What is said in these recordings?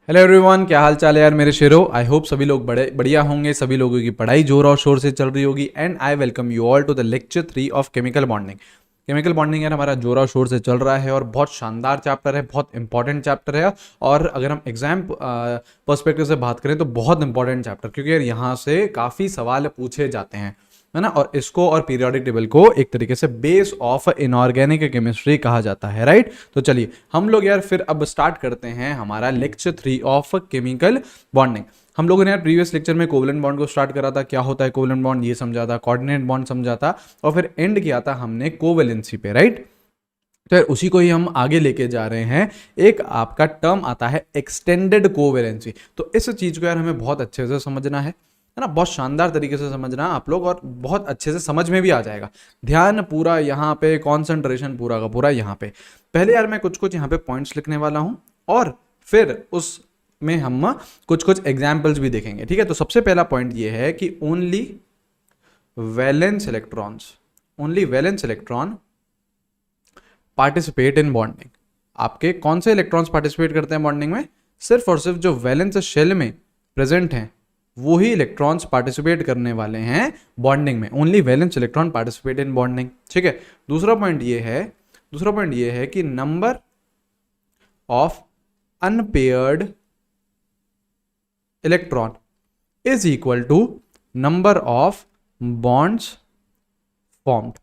Hello everyone, क्या हाल चाल है यार मेरे शेरों। आई होप सभी लोग बड़े बढ़िया होंगे, सभी लोगों की पढ़ाई जोर और शोर से चल रही होगी। And I welcome you all to the lecture 3 of chemical bonding. Chemical bonding यार हमारा जोर और शोर से चल रहा है और बहुत शानदार चैप्टर है, बहुत इंपॉर्टेंट चैप्टर है। और अगर हम एग्जाम पर्सपेक्टिव से बात करें तो बहुत इंपॉर्टेंट चैप्टर, क्योंकि यार यहाँ से काफ़ी सवाल पूछे जाते हैं, है ना। और इसको और पीरियोडिक टेबल को एक तरीके से बेस ऑफ इनऑर्गेनिक केमिस्ट्री कहा जाता है, राइट। तो चलिए हम लोग यार फिर अब स्टार्ट करते हैं हमारा लेक्चर 3 ऑफ केमिकल बॉन्डिंग। हम लोगों ने यार प्रीवियस लेक्चर में कोवलेंट बॉन्ड को स्टार्ट करा था, क्या होता है कोवलेंट बॉन्ड ये समझा था, कोऑर्डिनेट बॉन्ड समझा था, और फिर एंड किया था हमने कोवेलेंसी पे, राइट। तो यार उसी को ही हम आगे लेके जा रहे हैं। एक आपका टर्म आता है एक्सटेंडेड कोवेलेंसी। तो इस चीज को यार हमें बहुत अच्छे से समझना है ना, बहुत शानदार तरीके से समझना आप लोग, और बहुत अच्छे से समझ में भी आ जाएगा। ध्यान पूरा यहाँ पे, कॉन्सेंट्रेशन पूरा का पूरा यहाँ पे। पहले यार मैं कुछ कुछ यहाँ पे पॉइंट्स लिखने वाला हूँ और फिर उसमें हम कुछ कुछ एग्जाम्पल्स भी देखेंगे, ठीक है। तो सबसे पहला पॉइंट ये है कि only valence electron participate in bonding. आपके कौन से इलेक्ट्रॉन्स पार्टिसिपेट करते हैं बॉन्डिंग में? सिर्फ और सिर्फ जो वैलेंस शेल में प्रेजेंट हैं वो ही इलेक्ट्रॉन्स पार्टिसिपेट करने वाले हैं बॉन्डिंग में। Only valence electron participate in bonding, ठीक है। दूसरा पॉइंट ये है कि number of unpaired electron is equal to number of bonds formed.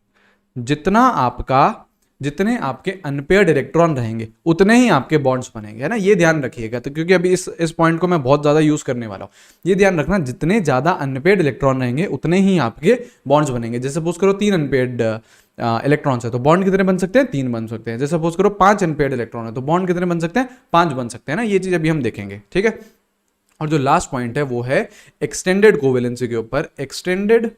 जितने आपके अनपेयर्ड इलेक्ट्रॉन रहेंगे उतने ही आपके बॉन्ड्स बनेंगे, है ना। ये ध्यान रखिएगा। तो क्योंकि अभी इस पॉइंट को मैं बहुत ज्यादा यूज करने वाला हूं, ये ध्यान रखना, जितने ज्यादा अनपेयर्ड इलेक्ट्रॉन रहेंगे उतने ही आपके बॉन्ड्स बनेंगे। जैसे सपोज करो 3 अनपेयर्ड इलेक्ट्रॉन्स है तो बॉन्ड कितने बन सकते हैं? 3 बन सकते हैं। जैसे सपोज करो 5 अनपेयर्ड इलेक्ट्रॉन है तो बॉन्ड कितने बन सकते हैं? 5 बन सकते हैं ना। ये चीज अभी हम देखेंगे, ठीक है। और जो लास्ट पॉइंट है वो है एक्सटेंडेड कोवेलेंसी के ऊपर। एक्सटेंडेड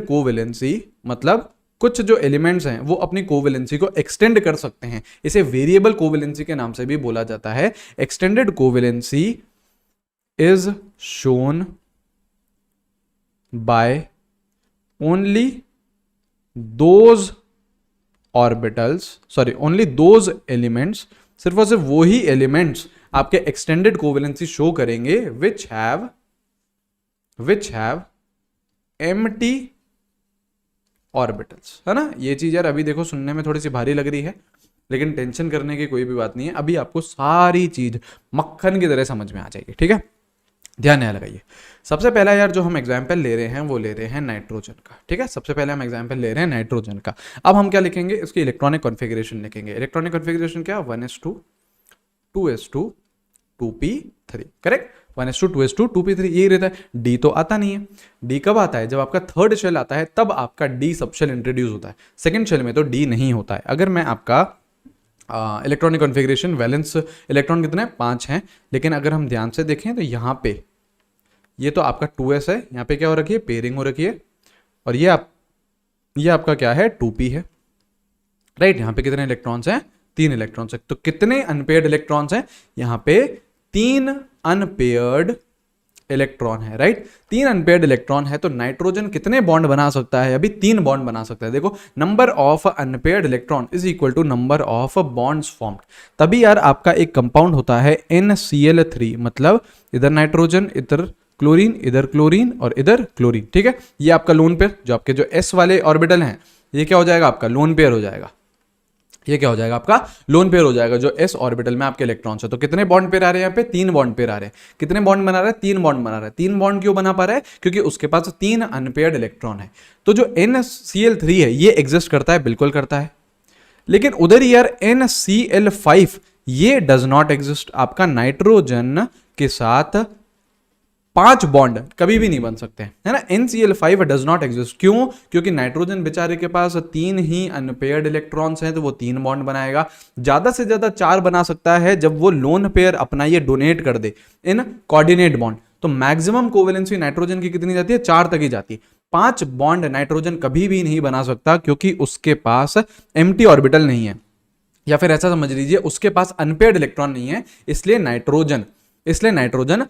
कोवेलेंसी मतलब कुछ जो एलिमेंट्स हैं वो अपनी कोवेलेंसी को एक्सटेंड कर सकते हैं। इसे वेरिएबल कोवेलेंसी के नाम से भी बोला जाता है। Extended covalency is shown by only those elements, सिर्फ और सिर्फ वो ही एलिमेंट्स आपके एक्सटेंडेड कोवेलेंसी शो करेंगे विच हैव एम्प्टी ऑर्बिटल्स, है ना। ये चीज यार अभी देखो सुनने में थोड़ी सी भारी लग रही है, लेकिन टेंशन करने की कोई भी बात नहीं है। अभी आपको सारी चीज मक्खन की तरह समझ में आ जाएगी, ठीक है। ध्यान यहाँ लगाइए। सबसे पहला यार जो हम एग्जाम्पल ले रहे हैं वो ले रहे हैं नाइट्रोजन का, ठीक है। सबसे पहले हम एग्जाम्पल ले रहे हैं नाइट्रोजन का। अब हम क्या लिखेंगे? इसकी इलेक्ट्रॉनिक कॉन्फ़िगरेशन लिखेंगे। इलेक्ट्रॉनिक कॉन्फ़िगरेशन क्या? 1s2 2s2 2p3, correct. 1s2 2s2 2p3 यही रहता है। डी तो आता नहीं है। डी कब आता है? जब आपका थर्ड शेल आता है तब आपका डी सब शेल इंट्रोड्यूस होता है। सेकंड शेल में तो डी नहीं होता है। अगर मैं आपका इलेक्ट्रॉनिक कॉन्फ़िगरेशन, वैलेंस इलेक्ट्रॉन कितने हैं? 5 हैं। लेकिन अगर हम ध्यान से देखें तो यहाँ पे ये तो आपका 2s है, यहाँ पे क्या हो रखी है? पेयरिंग हो रखी है। और ये आपका क्या है? 2p है, राइट। यहाँ पे कितने इलेक्ट्रॉन्स हैं? 3 इलेक्ट्रॉन्स हैं। तो कितने अनपेयर्ड इलेक्ट्रॉन्स हैं? यहाँ पे 3 अनपेयर्ड इलेक्ट्रॉन है, राइट। 3 अनपेयर्ड इलेक्ट्रॉन है तो नाइट्रोजन कितने बॉन्ड बना सकता है? अभी 3 बॉन्ड बना सकता है। देखो, number of unpaired electron is equal to number of bonds formed. तभी यार आपका एक कंपाउंड होता है NCl3, मतलब इधर नाइट्रोजन, इधर क्लोरीन और इधर क्लोरीन, ठीक है। ये आपका लोन पेयर, जो आपके जो s वाले ऑर्बिटल हैं, ये क्या हो जाएगा? आपका लोन पेयर हो जाएगा। ये क्या हो जाएगा? आपका लोन पेयर हो जाएगा जो s ऑर्बिटल में आपके इलेक्ट्रॉन्स है। तो कितने बॉन्ड पेयर आ रहे हैं? यहाँ पे 3 बॉन्ड पेयर आ रहे हैं। कितने बॉन्ड बना रहा है? 3 बॉन्ड बना रहा है। 3 बॉन्ड क्यों बना पा रहा है? क्योंकि उसके पास 3 अनपेयर्ड इलेक्ट्रॉन है। तो जो NCl3 है ये एग्जिस्ट करता है, बिल्कुल करता है। लेकिन उधर यार NCl5 ये डज नॉट एग्जिस्ट। आपका नाइट्रोजन के साथ 5 बॉन्ड कभी भी नहीं बन सकते हैं, है ना। NCl5 does not exist. क्यों? क्योंकि नाइट्रोजन बेचारे के पास 3 ही अनपेयर्ड इलेक्ट्रॉन्स हैं तो वो 3 बॉन्ड बनाएगा। ज्यादा से ज्यादा 4 बना सकता है जब वो लोन पेयर अपना ये डोनेट कर दे इन कोऑर्डिनेट बॉन्ड। तो मैक्सिमम कोवेलेंसी नाइट्रोजन की कितनी जाती है? 4 तक ही जाती है। 5 बॉन्ड नाइट्रोजन कभी भी नहीं बना सकता क्योंकि उसके पास एम्प्टी ऑर्बिटल नहीं है, या फिर ऐसा समझ लीजिए उसके पास अनपेयर्ड इलेक्ट्रॉन नहीं है। इसलिए नाइट्रोजन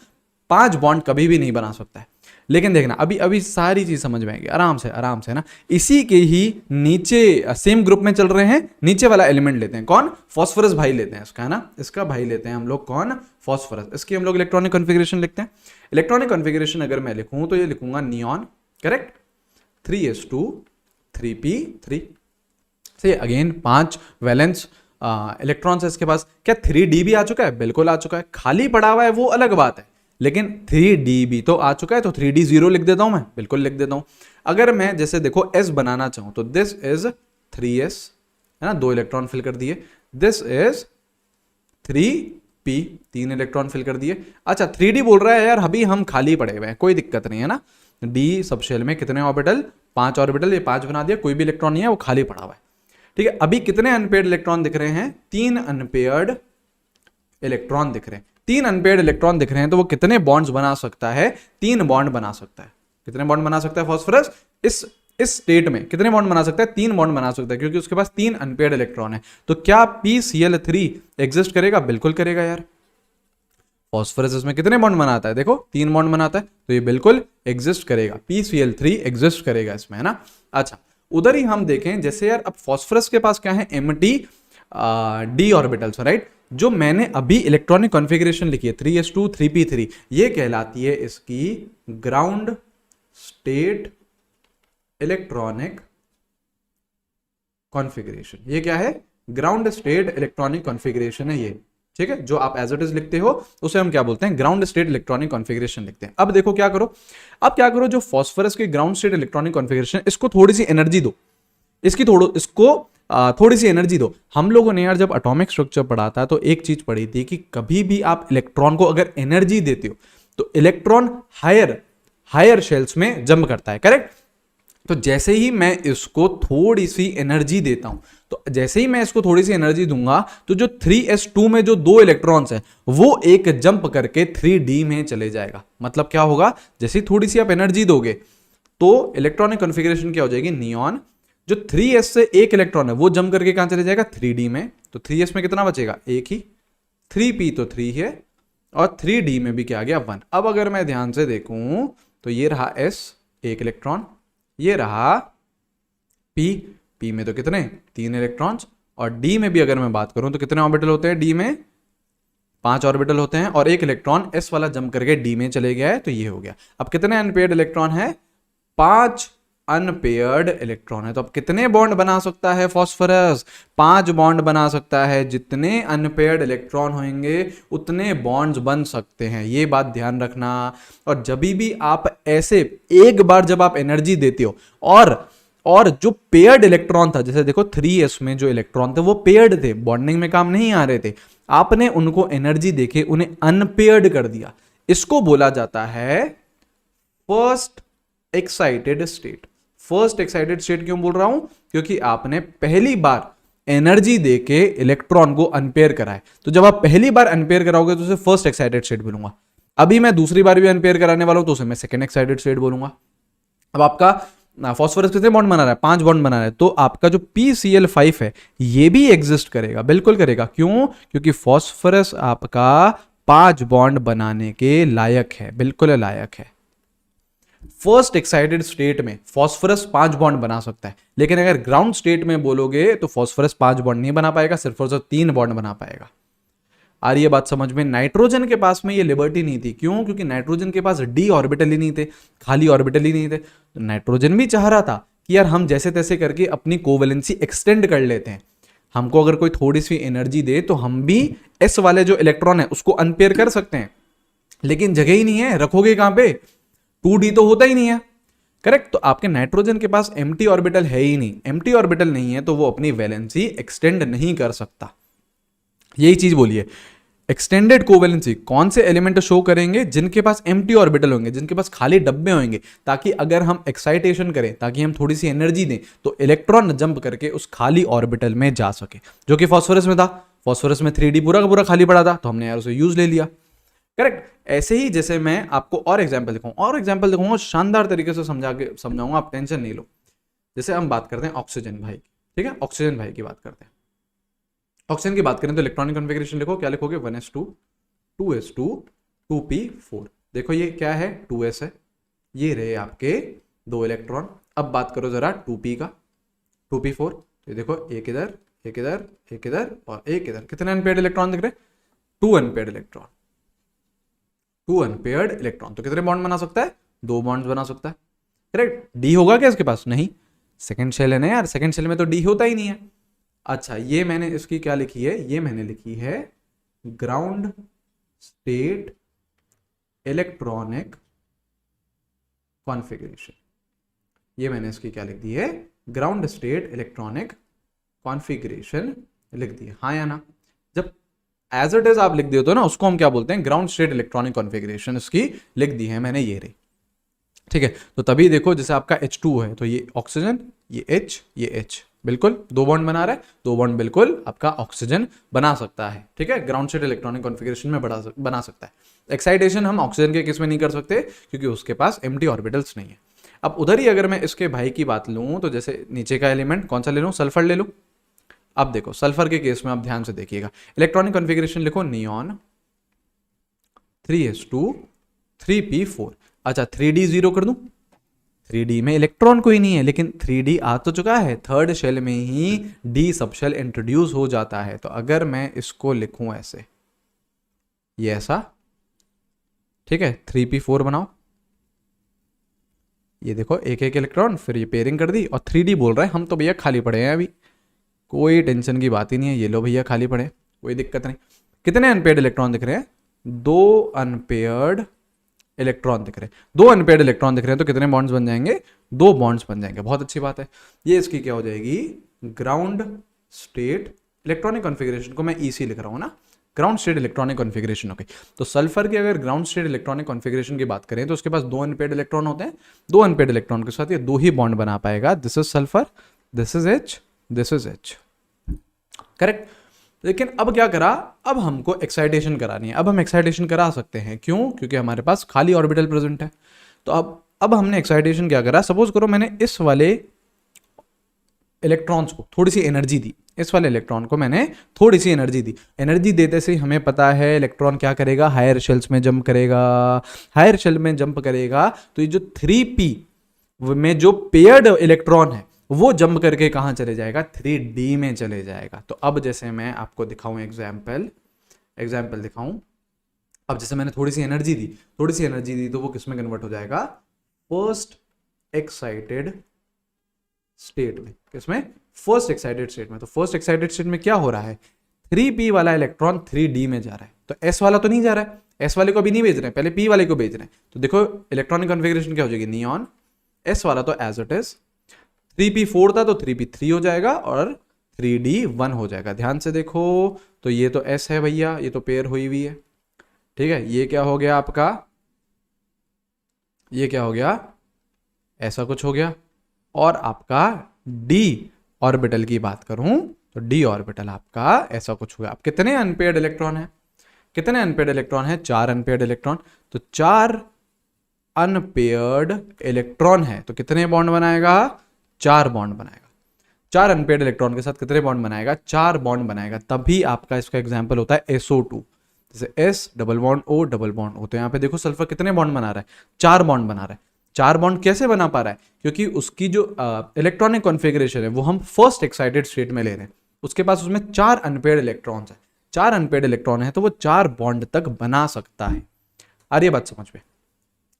5 बॉन्ड कभी भी नहीं बना सकता है। लेकिन देखना अभी अभी सारी चीज समझ में आएगी, आराम से ना। इसी के ही नीचे सेम ग्रुप में चल रहे हैं, नीचे वाला एलिमेंट लेते हैं, कौन, फॉस्फोरस भाई लेते हैं इसका, है ना, इसका भाई लेते हैं हम लोग, कौन, फॉस्फोरस। इसकी हम लोग इलेक्ट्रॉनिक कॉन्फ़िगरेशन लिखते हैं। इलेक्ट्रॉनिक कॉन्फ़िगरेशन अगर मैं लिखूं तो ये लिखूंगा नियॉन, करेक्ट, 3s2 3p3। सही, अगेन 5 वैलेंस इलेक्ट्रॉन्स है इसके पास। क्या 3d भी आ चुका है? बिल्कुल आ चुका है। खाली पड़ा हुआ है वो अलग बात है, लेकिन 3d भी तो आ चुका है, तो 3d 0 लिख देता हूं मैं, बिल्कुल लिख देता हूं। अगर मैं जैसे देखो s बनाना चाहूं तो दिस इज 3s, है ना, 2 इलेक्ट्रॉन फिल कर दिए। This is 3p, 3 electron fill कर दिए। अच्छा 3d बोल रहा है यार, अभी हम खाली पड़े हुए हैं, कोई दिक्कत नहीं है ना। d सबशेल में कितने ऑर्बिटल, 5 ऑर्बिटल, ये 5 बना दिया, कोई भी इलेक्ट्रॉन नहीं है, वो खाली पड़ा हुआ है। ठीक है, अभी कितने अनपेयर्ड इलेक्ट्रॉन दिख रहे हैं? 3 अनपेयर्ड इलेक्ट्रॉन दिख रहे हैं। 3 अनपेयर्ड इलेक्ट्रॉन दिख रहे हैं, तो वो कितने बॉन्ड्स बना सकता है? 3 बॉन्ड बना सकता है। कितने बॉन्ड बना सकता है फॉस्फोरस? इस स्टेट में कितने बॉन्ड बना सकता है? 3 बॉन्ड बना सकता है, क्योंकि उसके पास 3 अनपेयर्ड इलेक्ट्रॉन है। तो क्या PCl3 एग्जिस्ट करेगा? बिल्कुल करेगा यार। फॉस्फोरस इसमें कितने बॉन्ड बनाता है? देखो 3 बॉन्ड बनाता है, तो ये बिल्कुल एग्जिस्ट करेगा, PCl3 एग्जिस्ट करेगा इसमें, है ना। अच्छा, उधर ही हम देखें, जैसे यार अब फॉस्फोरस के पास क्या है? Empty d orbitals, right. जो मैंने अभी इलेक्ट्रॉनिक कॉन्फ़िगरेशन लिखी है 3s2 3p3, ये कहलाती है इसकी ग्राउंड स्टेट इलेक्ट्रॉनिक कॉन्फ़िगरेशन। ये क्या है? ग्राउंड स्टेट इलेक्ट्रॉनिक कॉन्फ़िगरेशन है ये, ठीक है। जो आप एज इट इज लिखते हो उसे हम क्या बोलते हैं? ग्राउंड स्टेट इलेक्ट्रॉनिक कॉन्फ़िगरेशन लिखते हैं। अब देखो क्या करो, अब क्या करो, जो फॉस्फोरस की ग्राउंड स्टेट इलेक्ट्रॉनिक कॉन्फ़िगरेशन, इसको थोड़ी सी एनर्जी दो, इसको थोड़ी सी एनर्जी दो। हम लोगों ने यार जब एटॉमिक स्ट्रक्चर पढ़ा था तो एक चीज पढ़ी थी कि कभी भी आप इलेक्ट्रॉन को अगर एनर्जी देते हो तो इलेक्ट्रॉन हायर शेल्स में जंप करता है, करेक्ट। तो जैसे ही मैं इसको थोड़ी सी एनर्जी देता हूं, तो जैसे ही मैं इसको थोड़ी सी एनर्जी दूंगा, तो जो 3s2 में जो 2 इलेक्ट्रॉन्स हैं वो एक जंप करके 3d में चले जाएगा। मतलब क्या होगा? जैसे ही थोड़ी सी आप एनर्जी दोगे तो इलेक्ट्रॉनिक कॉन्फ़िगरेशन क्या हो जाएगी? नियॉन। जो 3s से एक इलेक्ट्रॉन है वो जंप करके कहां चले जाएगा? 3d में। तो 3s में कितना बचेगा? एक ही। 3p तो 3 है, और 3d में भी क्या आ गया? 1। अब अगर मैं ध्यान से देखूं तो ये रहा s, एक इलेक्ट्रॉन, ये रहा p में तो कितने? 3 इलेक्ट्रॉन्स, और d में भी अगर मैं बात करूं तो कितने ऑर्बिटल होते हैं? d में 5 ऑर्बिटल होते हैं, और एक इलेक्ट्रॉन s वाला जंप करके d में चले गया है, तो ये हो गया। अब कितने अनपेयर्ड इलेक्ट्रॉन है? 5 अनपेयर्ड इलेक्ट्रॉन है। तो अब कितने बॉन्ड बना सकता है फॉस्फोरस? 5 बॉन्ड बना सकता है। जितने अनपेयर्ड इलेक्ट्रॉन होंगे उतने बॉन्ड्स बन सकते हैं, ये बात ध्यान रखना। और जब भी आप ऐसे एक बार जब आप एनर्जी देते हो, और जो पेयर्ड इलेक्ट्रॉन था, जैसे देखो 3s में जो इलेक्ट्रॉन थे वो पेयर्ड थे, बॉन्डिंग में काम नहीं आ रहे थे, आपने उनको एनर्जी देके उन्हें अनपेयर्ड कर दिया, इसको बोला जाता है first excited state. First excited state क्यों बोल रहा हूं? क्योंकि आपने पहली बार एनर्जी देके इलेक्ट्रॉन को अनपेयर करा है। तो जब आप पहली बार अनपेयर कराओगे तो उसे फर्स्ट एक्साइटेड स्टेट बोलूंगा। अभी मैं दूसरी बार भी अनपेयर कराने वाला हूं तो उसे मैं सेकंड एक्साइटेड स्टेट बोलूंगा। अब आपका फॉस्फोरस कितने बॉन्ड बना रहा है? 5 बॉन्ड बना रहा है, तो आपका जो PCl5 है ये भी एग्जिस्ट करेगा, बिल्कुल करेगा। क्यों? क्योंकि फॉस्फोरस आपका 5 बॉन्ड बनाने के लायक है, बिल्कुल लायक है। फर्स्ट एक्साइटेड स्टेट में फॉस्फोरस 5 बॉन्ड बना सकता है, लेकिन अगर ग्राउंड स्टेट में बोलोगे तो फॉस्फोरस 5 बॉन्ड नहीं बना पाएगा, सिर्फ और सिर्फ 3 बॉन्ड बना पाएगा। आ रही है बात समझ में? नाइट्रोजन के पास में ये लिबर्टी नहीं थी। क्यों? क्योंकि नाइट्रोजन के पास d ऑर्बिटल ही नहीं थे, खाली ऑर्बिटल ही नहीं थे। तो नाइट्रोजन भी चाह रहा था कि यार हम जैसे तैसे करके अपनी कोवेलेंसी एक्सटेंड कर लेते हैं, हमको अगर कोई थोड़ी सी एनर्जी दे तो हम भी s वाले जो इलेक्ट्रॉन है उसको अनपेयर कर सकते हैं, लेकिन जगह ही नहीं है, रखोगे कहां पे? 2d तो होता ही नहीं है, करेक्ट। तो आपके नाइट्रोजन के पास एम्प्टी ऑर्बिटल है ही नहीं, एम्प्टी ऑर्बिटल नहीं है तो वो अपनी वैलेंसी एक्सटेंड नहीं कर सकता। यही चीज बोलिए, एक्सटेंडेड कोवेलेंसी कौन से एलिमेंट शो करेंगे? जिनके पास एम्प्टी ऑर्बिटल होंगे, जिनके पास खाली डब्बे होंगे, ताकि अगर हम एक्साइटेशन करें, ताकि हम थोड़ी सी एनर्जी दें तो इलेक्ट्रॉन जंप करके उस खाली ऑर्बिटल में जा सके, जो कि फॉस्फोरस में था। फॉस्फोरस में 3d पूरा का पूरा खाली पड़ा था, तो हमने यार उसे यूज ले लिया, करेक्ट। ऐसे ही जैसे मैं आपको और एग्जांपल दिखाऊंगा, शानदार तरीके से समझाऊंगा, आप टेंशन नहीं लो। जैसे हम बात करते हैं ऑक्सीजन भाई, ठीक है, ऑक्सीजन भाई की बात करते हैं। ऑक्सीजन की बात करें तो इलेक्ट्रॉनिक कॉन्फ़िगरेशन लिखो, क्या लिखोगे? 1s2 2s2 2p4। देखो ये क्या है? 2s है, ये रहे आपके 2 इलेक्ट्रॉन। अब बात करो जरा 2p का, 2p4, ये देखो एक इधर एक इधर एक इधर और एक इधर, कितने अनपेयर्ड इलेक्ट्रॉन दिख रहे हैं? 2 अनपेयर्ड इलेक्ट्रॉन, 2 अनपेयर्ड इलेक्ट्रॉन। तो कितने बॉन्ड बना सकता है? 2 बॉन्ड्स बना सकता है, करेक्ट। डी होगा क्या इसके पास? नहीं, सेकंड शेल है ना यार, सेकंड शेल में तो डी होता ही नहीं है। अच्छा, ये मैंने इसकी क्या लिखी है? ये मैंने लिखी है ग्राउंड स्टेट इलेक्ट्रॉनिक कॉन्फ़िगरेशन। ये मैंने इसकी क्या लिख दी है? ग्राउंड स्टेट इलेक्ट्रॉनिक कॉन्फ़िगरेशन लिख दी है, हाँ या ना? जब एज इट इज आप लिख देते हो ना, उसको हम क्या बोलते हैं? ग्राउंड स्टेट इलेक्ट्रॉनिक कॉन्फ़िगरेशन इसकी लिख दी है मैंने, ये रही, ठीक है। तो तभी देखो जैसे आपका H2 है तो ये ऑक्सीजन, ये H, ये H, बिल्कुल 2 बॉन्ड बना रहा है, 2 बॉन्ड बिल्कुल आपका ऑक्सीजन बना सकता है, ठीक है। ग्राउंड स्टेट इलेक्ट्रॉनिक कॉन्फ़िगरेशन में बना सकता है। एक्साइटेशन हम ऑक्सीजन के केस में नहीं कर सकते क्योंकि उसके पास एम्प्टी ऑर्बिटल्स नहीं है। अब उधर ही अगर मैं इसके भाई की बात लूँ तो जैसे नीचे का एलिमेंट कौन सा ले लूँ? सल्फर ले लूँ। अब देखो सल्फर के केस में आप ध्यान से देखिएगा, इलेक्ट्रॉनिक कॉन्फ़िगरेशन लिखो नियॉन 3s2 3p4। अच्छा 3d 0 कर दूं? 3d में इलेक्ट्रॉन कोई नहीं है, लेकिन 3d आ तो चुका है, थर्ड शेल में ही d सब शेल इंट्रोड्यूस हो जाता है। तो अगर मैं इसको लिखूं ऐसे, ये ऐसा, ठीक है, 3p4 बनाओ, ये देखो एक एक इलेक्ट्रॉन, फिर ये पेयरिंग कर दी, और 3d बोल रहा है, हम तो भैया खाली पड़े हैं अभी, कोई टेंशन की बात ही नहीं है, ये लो भैया खाली पड़े, कोई दिक्कत नहीं। कितने अनपेयर्ड इलेक्ट्रॉन दिख रहे हैं? 2 अनपेयर्ड इलेक्ट्रॉन दिख रहे हैं, 2 अनपेयर्ड इलेक्ट्रॉन दिख रहे हैं, तो कितने बॉन्ड्स बन जाएंगे? 2 बॉन्ड्स बन जाएंगे, बहुत अच्छी बात है। ये इसकी क्या हो जाएगी? ग्राउंड स्टेट इलेक्ट्रॉनिक कॉन्फ़िगरेशन को मैं EC लिख रहा हूँ ना, ground state electronic configuration. Okay, तो सल्फर की अगर ग्राउंड स्टेट इलेक्ट्रॉनिक कॉन्फ़िगरेशन की बात करें तो उसके पास 2 अनपेयर्ड इलेक्ट्रॉन होते हैं, 2 अनपेयर्ड इलेक्ट्रॉन के साथ ये 2 ही बॉन्ड बना पाएगा। This is sulphur, this is H, this is H, correct. लेकिन अब क्या करा? अब हमको एक्साइटेशन करानी है। अब हम एक्साइटेशन करा सकते हैं, क्यों? क्योंकि हमारे पास खाली ऑर्बिटल प्रेजेंट है। तो अब हमने एक्साइटेशन क्या करा? सपोज करो मैंने इस वाले इलेक्ट्रॉन्स को थोड़ी सी एनर्जी दी, इस वाले इलेक्ट्रॉन को मैंने थोड़ी सी एनर्जी दी। एनर्जी देते से हमें पता है इलेक्ट्रॉन क्या करेगा? हायर शेल्स में जंप करेगा। हायर शेल में जंप करेगा तो ये जो 3p में जो पेयर्ड इलेक्ट्रॉन है वो जंप करके कहां चले जाएगा? 3d में चले जाएगा। तो अब जैसे मैं आपको दिखाऊं एग्जाम्पल दिखाऊं, अब जैसे मैंने थोड़ी सी एनर्जी दी तो वो किसमें कन्वर्ट हो जाएगा? फर्स्ट एक्साइटेड स्टेट में। किसमें? फर्स्ट एक्साइटेड स्टेट में। तो फर्स्ट एक्साइटेड स्टेट में क्या हो रहा है? 3p वाला इलेक्ट्रॉन 3d में जा रहा है, तो s वाला तो नहीं जा रहा है, s वाले को अभी नहीं भेज रहे हैं, पहले p वाले को भेज रहे हैं। तो देखो इलेक्ट्रॉनिक कॉन्फ़िगरेशन क्या हो जाएगी? नियॉन, s वाला तो एज इट इज, 3p4 था तो 3p3 हो जाएगा और 3d 1 हो जाएगा। ध्यान से देखो, तो ये तो s है भैया, ये तो पेयर हुई हुई है, ठीक है। ये क्या हो गया आपका? ये क्या हो गया? ऐसा कुछ हो गया। और आपका d ऑर्बिटल की बात करूं तो d ऑर्बिटल आपका ऐसा कुछ हुआ। अब कितने अनपेयर्ड इलेक्ट्रॉन है? कितने अनपेयर्ड इलेक्ट्रॉन है? 4 अनपेयर्ड इलेक्ट्रॉन। तो 4 अनपेयर्ड इलेक्ट्रॉन है तो कितने बॉन्ड बनाएगा? 4 बॉन्ड बनाएगा। 4 अनपेयर्ड इलेक्ट्रॉन के साथ कितने बॉन्ड बनाएगा? 4 बॉन्ड बनाएगा। तभी आपका इसका एग्जांपल होता है SO2, जैसे S double bond O double bond O। तो यहाँ पे देखो सल्फर कितने बॉन्ड बना रहा है? 4 बॉन्ड बना रहा है। 4 बॉन्ड कैसे बना पा रहा है? क्योंकि उसकी जो इलेक्ट्रॉनिक कॉन्फ़िगरेशन है वो हम फर्स्ट एक्साइटेड स्टेट में ले रहे हैं, उसके पास उसमें 4 अनपेयर्ड इलेक्ट्रॉन्स है। 4 अनपेयर्ड इलेक्ट्रॉन है तो वो 4 बॉन्ड तक बना सकता है। आ रही है बात समझ में?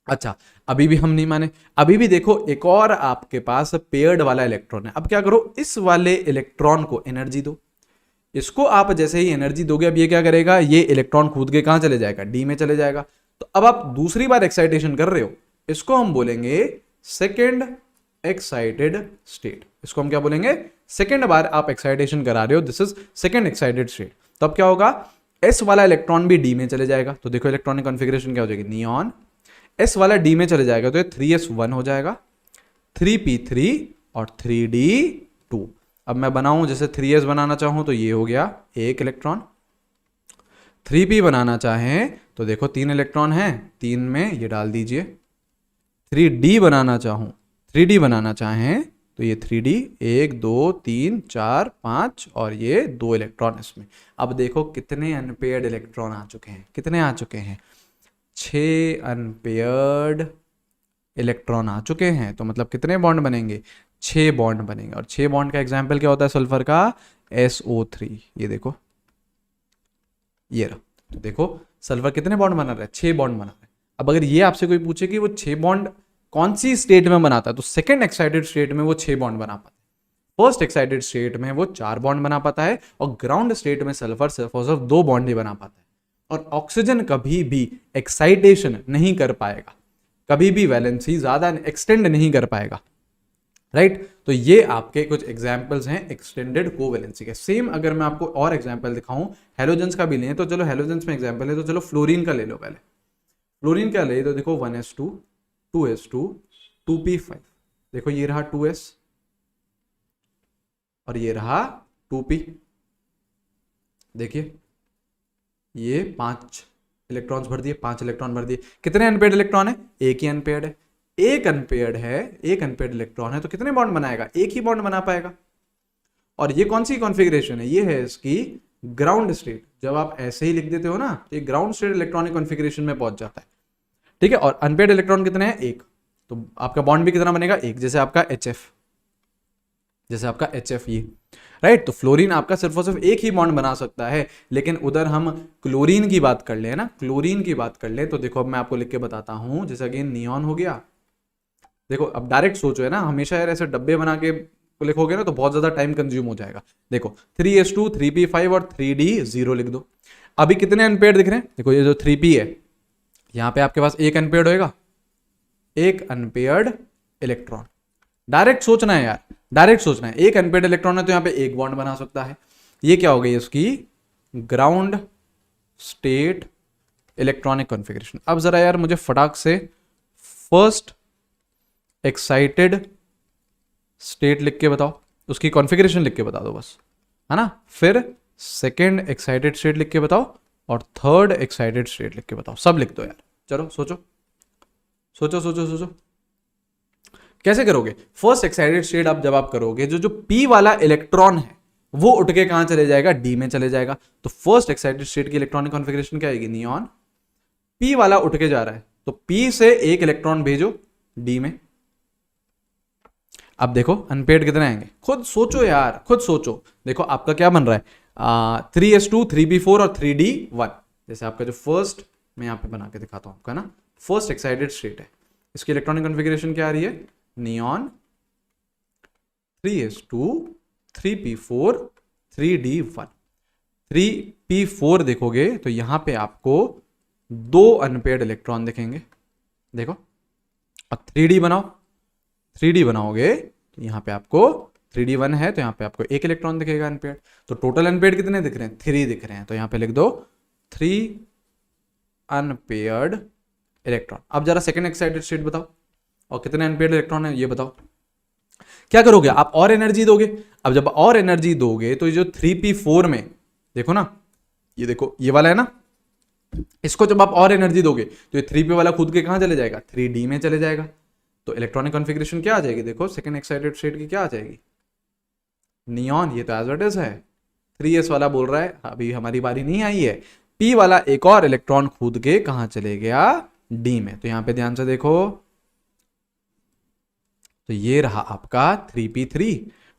अच्छा, अभी भी हम नहीं माने, अभी भी देखो एक और आपके पास पेयर्ड वाला इलेक्ट्रॉन है। अब क्या करो? इस वाले इलेक्ट्रॉन को एनर्जी दो। इसको आप जैसे ही एनर्जी दोगे, अब ये क्या करेगा? ये इलेक्ट्रॉन कूद के कहां चले जाएगा? डी में चले जाएगा। तो अब आप दूसरी बार एक्साइटेशन कर रहे हो, इसको हम बोलेंगे सेकेंड एक्साइटेड स्टेट। इसको हम क्या बोलेंगे? सेकेंड बार आप एक्साइटेशन करा रहे हो, this is second excited state. तो अब क्या होगा? एस वाला इलेक्ट्रॉन भी डी में चले जाएगा। तो देखो इलेक्ट्रॉनिक कॉन्फ़िगरेशन क्या हो जाएगी? नियॉन, एस वाला डी में चले जाएगा तो ये 3s1 हो जाएगा, 3p3 और 3d2। अब मैं बनाऊं, जैसे 3s बनाना चाहूं तो ये हो गया एक इलेक्ट्रॉन, 3p बनाना चाहें तो देखो 3 इलेक्ट्रॉन हैं, 3 में ये डाल दीजिए। 3d बनाना चाहें तो ये 3d 1 2 3 4 5 और ये 2 इलेक्ट्रॉन इसमें। अब देखो कितने अनपेयर्ड इलेक्ट्रॉन आ चुके हैं? कितने आ चुके हैं? 6 अनपेयर्ड इलेक्ट्रॉन आ चुके हैं, तो मतलब कितने बॉन्ड बनेंगे, 6 बॉन्ड बनेंगे। और 6 बॉन्ड का एग्जाम्पल क्या होता है सल्फर का, SO3। ये देखो, ये रहा। तो देखो सल्फर कितने बॉन्ड बना रहा है, 6 बॉन्ड बना रहा है। अब अगर ये आपसे कोई पूछे कि वो 6 बॉन्ड कौन सी स्टेट में बनाता है, तो सेकेंड एक्साइटेड स्टेट में वो 6 बॉन्ड बना पाता है, फर्स्ट एक्साइटेड स्टेट में वो 4 बॉन्ड बना पाता है, और ग्राउंड स्टेट में सल्फर सिर्फ 2 बॉन्ड ही बना पाता है। और ऑक्सीजन कभी भी एक्साइटेशन नहीं कर पाएगा, कभी भी वैलेंसी ज्यादा एक्सटेंड नहीं कर पाएगा, राइट। तो ये आपके कुछ एग्जांपल्स हैं एक्सटेंडेड कोवैलेंसी के। सेम अगर मैं आपको और एग्जांपल दिखाऊं हेलोजेंस का भी लें, तो चलो हेलोजेंस में एग्जांपल है, तो चलो फ्लोरीन का ले लो। पहले फ्लोरीन का ले, तो देखो 1s2 2s2 2p5, देखो ये रहा 2s और ये रहा 2p। देखिए ये 5 इलेक्ट्रॉन्स भर दिए, 5 इलेक्ट्रॉन भर दिए। कितने अनपेयर्ड इलेक्ट्रॉन है, एक ही अनपेयर्ड है। एक अनपेयर्ड है, एक अनपेयर्ड इलेक्ट्रॉन है, तो कितने बॉन्ड बनाएगा, एक ही बॉन्ड बना पाएगा। और ये कौन सी कॉन्फ़िगरेशन है, ये है इसकी ग्राउंड स्टेट। जब आप ऐसे ही लिख देते हो ना, तो ये ग्राउंड स्टेट इलेक्ट्रॉनिक कॉन्फ़िगरेशन में पहुंच जाता है, ठीक है। और अनपेयर्ड इलेक्ट्रॉन कितने हैं, एक, तो आपका बॉन्ड भी कितना बनेगा, एक, जैसे आपका HF, जैसे आपका HF ये, राइट। तो फ्लोरीन आपका सिर्फ और सिर्फ एक ही बॉन्ड बना सकता है। लेकिन उधर हम क्लोरीन की बात कर ले ना, क्लोरीन की बात कर ले, तो देखो अब मैं आपको लिख के बताता हूं। जैसे अगेन नियॉन हो गया, देखो अब डायरेक्ट सोचो है ना, हमेशा यार ऐसे डब्बे बना के लिखोगे ना तो बहुत ज्यादा टाइम कंज्यूम हो जाएगा। देखो 3s2 3p5 और 3d0 लिख दो। अभी कितने अनपेयर्ड दिख रहे हैं, देखो ये जो 3p है, यहां पे आपके पास एक अनपेयर्ड होएगा, एक अनपेयर्ड इलेक्ट्रॉन। डायरेक्ट सोचना है यार, डायरेक्ट सोचना है। एक अनपेयर्ड इलेक्ट्रॉन है तो यहां पे एक बॉन्ड बना सकता है। ये क्या हो गई इसकी ग्राउंड स्टेट इलेक्ट्रॉनिक कॉन्फ़िगरेशन। अब जरा यार मुझे फटाक से फर्स्ट एक्साइटेड स्टेट लिख के बताओ, उसकी कॉन्फ़िगरेशन लिख के बता दो बस, है ना। फिर सेकेंड एक्साइटेड स्टेट लिख के बताओ, और थर्ड एक्साइटेड स्टेट लिख के बताओ। सब लिख दो यार, चलो सोचो सोचो सोचो सोचो, कैसे करोगे। फर्स्ट एक्साइटेड स्टेट आप जब आप करोगे, जो जो पी वाला इलेक्ट्रॉन है वो उठ के कहां चले जाएगा, डी में चले जाएगा। तो फर्स्ट एक्साइटेड स्टेट की इलेक्ट्रॉनिक कॉन्फ़िगरेशन क्या आएगी, नियॉन। पी वाला उठ के जा रहा है, तो पी से एक इलेक्ट्रॉन भेजो डी में। अब देखो अनपेयर्ड कितने आएंगे, खुद सोचो यार, खुद सोचो। देखो आपका क्या बन रहा है, 3s2 3p4 और 3d1। जैसे आपका जो फर्स्ट, मैं यहां पे बना के दिखाता हूं आपका ना, फर्स्ट एक्साइटेड स्टेट है, इसकी इलेक्ट्रॉनिक कॉन्फ़िगरेशन क्या आ रही है, neon 3s2 3p4 3d1। 3p4 देखोगे तो यहां पे आपको 2 अनपेयर्ड इलेक्ट्रॉन दिखेंगे, देखो। और 3d बनाओ, 3d बनाओगे तो यहां पे आपको 3d1 है, तो यहां पे आपको एक इलेक्ट्रॉन दिखेगा अनपेयर्ड। तो टोटल अनपेयर्ड कितने दिख रहे हैं, 3 दिख रहे हैं। तो यहां पे लिख दो 3 अनपेयर्ड इलेक्ट्रॉन। अब जरा सेकेंड एक्साइटेड स्टेट बताओ, और कितने अनपेयर्ड इलेक्ट्रॉन है ये बताओ। क्या करोगे आप, और एनर्जी दोगे। अब जब और एनर्जी दोगे तो ये जो 3p4 में देखो ना, ये देखो ये वाला है ना, इसको जब आप और एनर्जी दोगे तो ये 3p वाला खुद के कहां चले जाएगा, 3d में चले जाएगा। तो इलेक्ट्रॉनिक कॉन्फ़िगरेशन क्या आ जाएगी, देखो सेकंड एक्साइटेड स्टेट की क्या आ जाएगी, नियॉन। ये तो एज इट इज है, 3s वाला बोल रहा है अभी हमारी बारी नहीं आई है। p वाला एक और इलेक्ट्रॉन खुद के कहां चले गया, d में। तो यहां पे ध्यान से देखो, तो ये रहा आपका 3p3,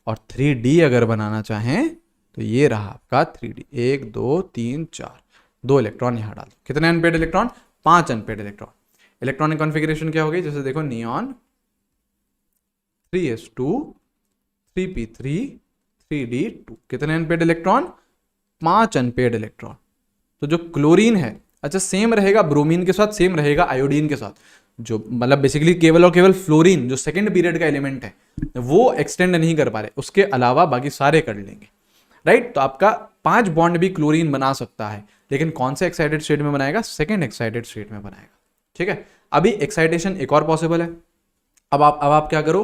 और 3d अगर बनाना चाहें तो ये रहा आपका 3d। 1 2 3 4, 2 इलेक्ट्रॉन यहां डाल दो। कितने unpaired electron, 5 unpaired electron. Electronic configuration क्या होगी, जैसे देखो नियॉन 3s2 3p3 3d2। कितने अनपेयर्ड इलेक्ट्रॉन, 5 अनपेयर्ड इलेक्ट्रॉन। तो जो क्लोरीन है, अच्छा सेम रहेगा ब्रोमीन के साथ, सेम रहेगा आयोडीन के साथ। जो मतलब बेसिकली केवल और केवल फ्लोरीन जो सेकंड पीरियड का एलिमेंट है वो एक्सटेंड नहीं कर पा रहे, उसके अलावा बाकी सारे कर लेंगे, राइट। तो आपका 5 बॉन्ड भी क्लोरीन बना सकता है, लेकिन कौन से एक्साइटेड स्टेट में बनाएगा, सेकंड एक्साइटेड स्टेट में बनाएगा, ठीक है। अभी एक्साइटेशन एक और पॉसिबल है। अब आप क्या करो,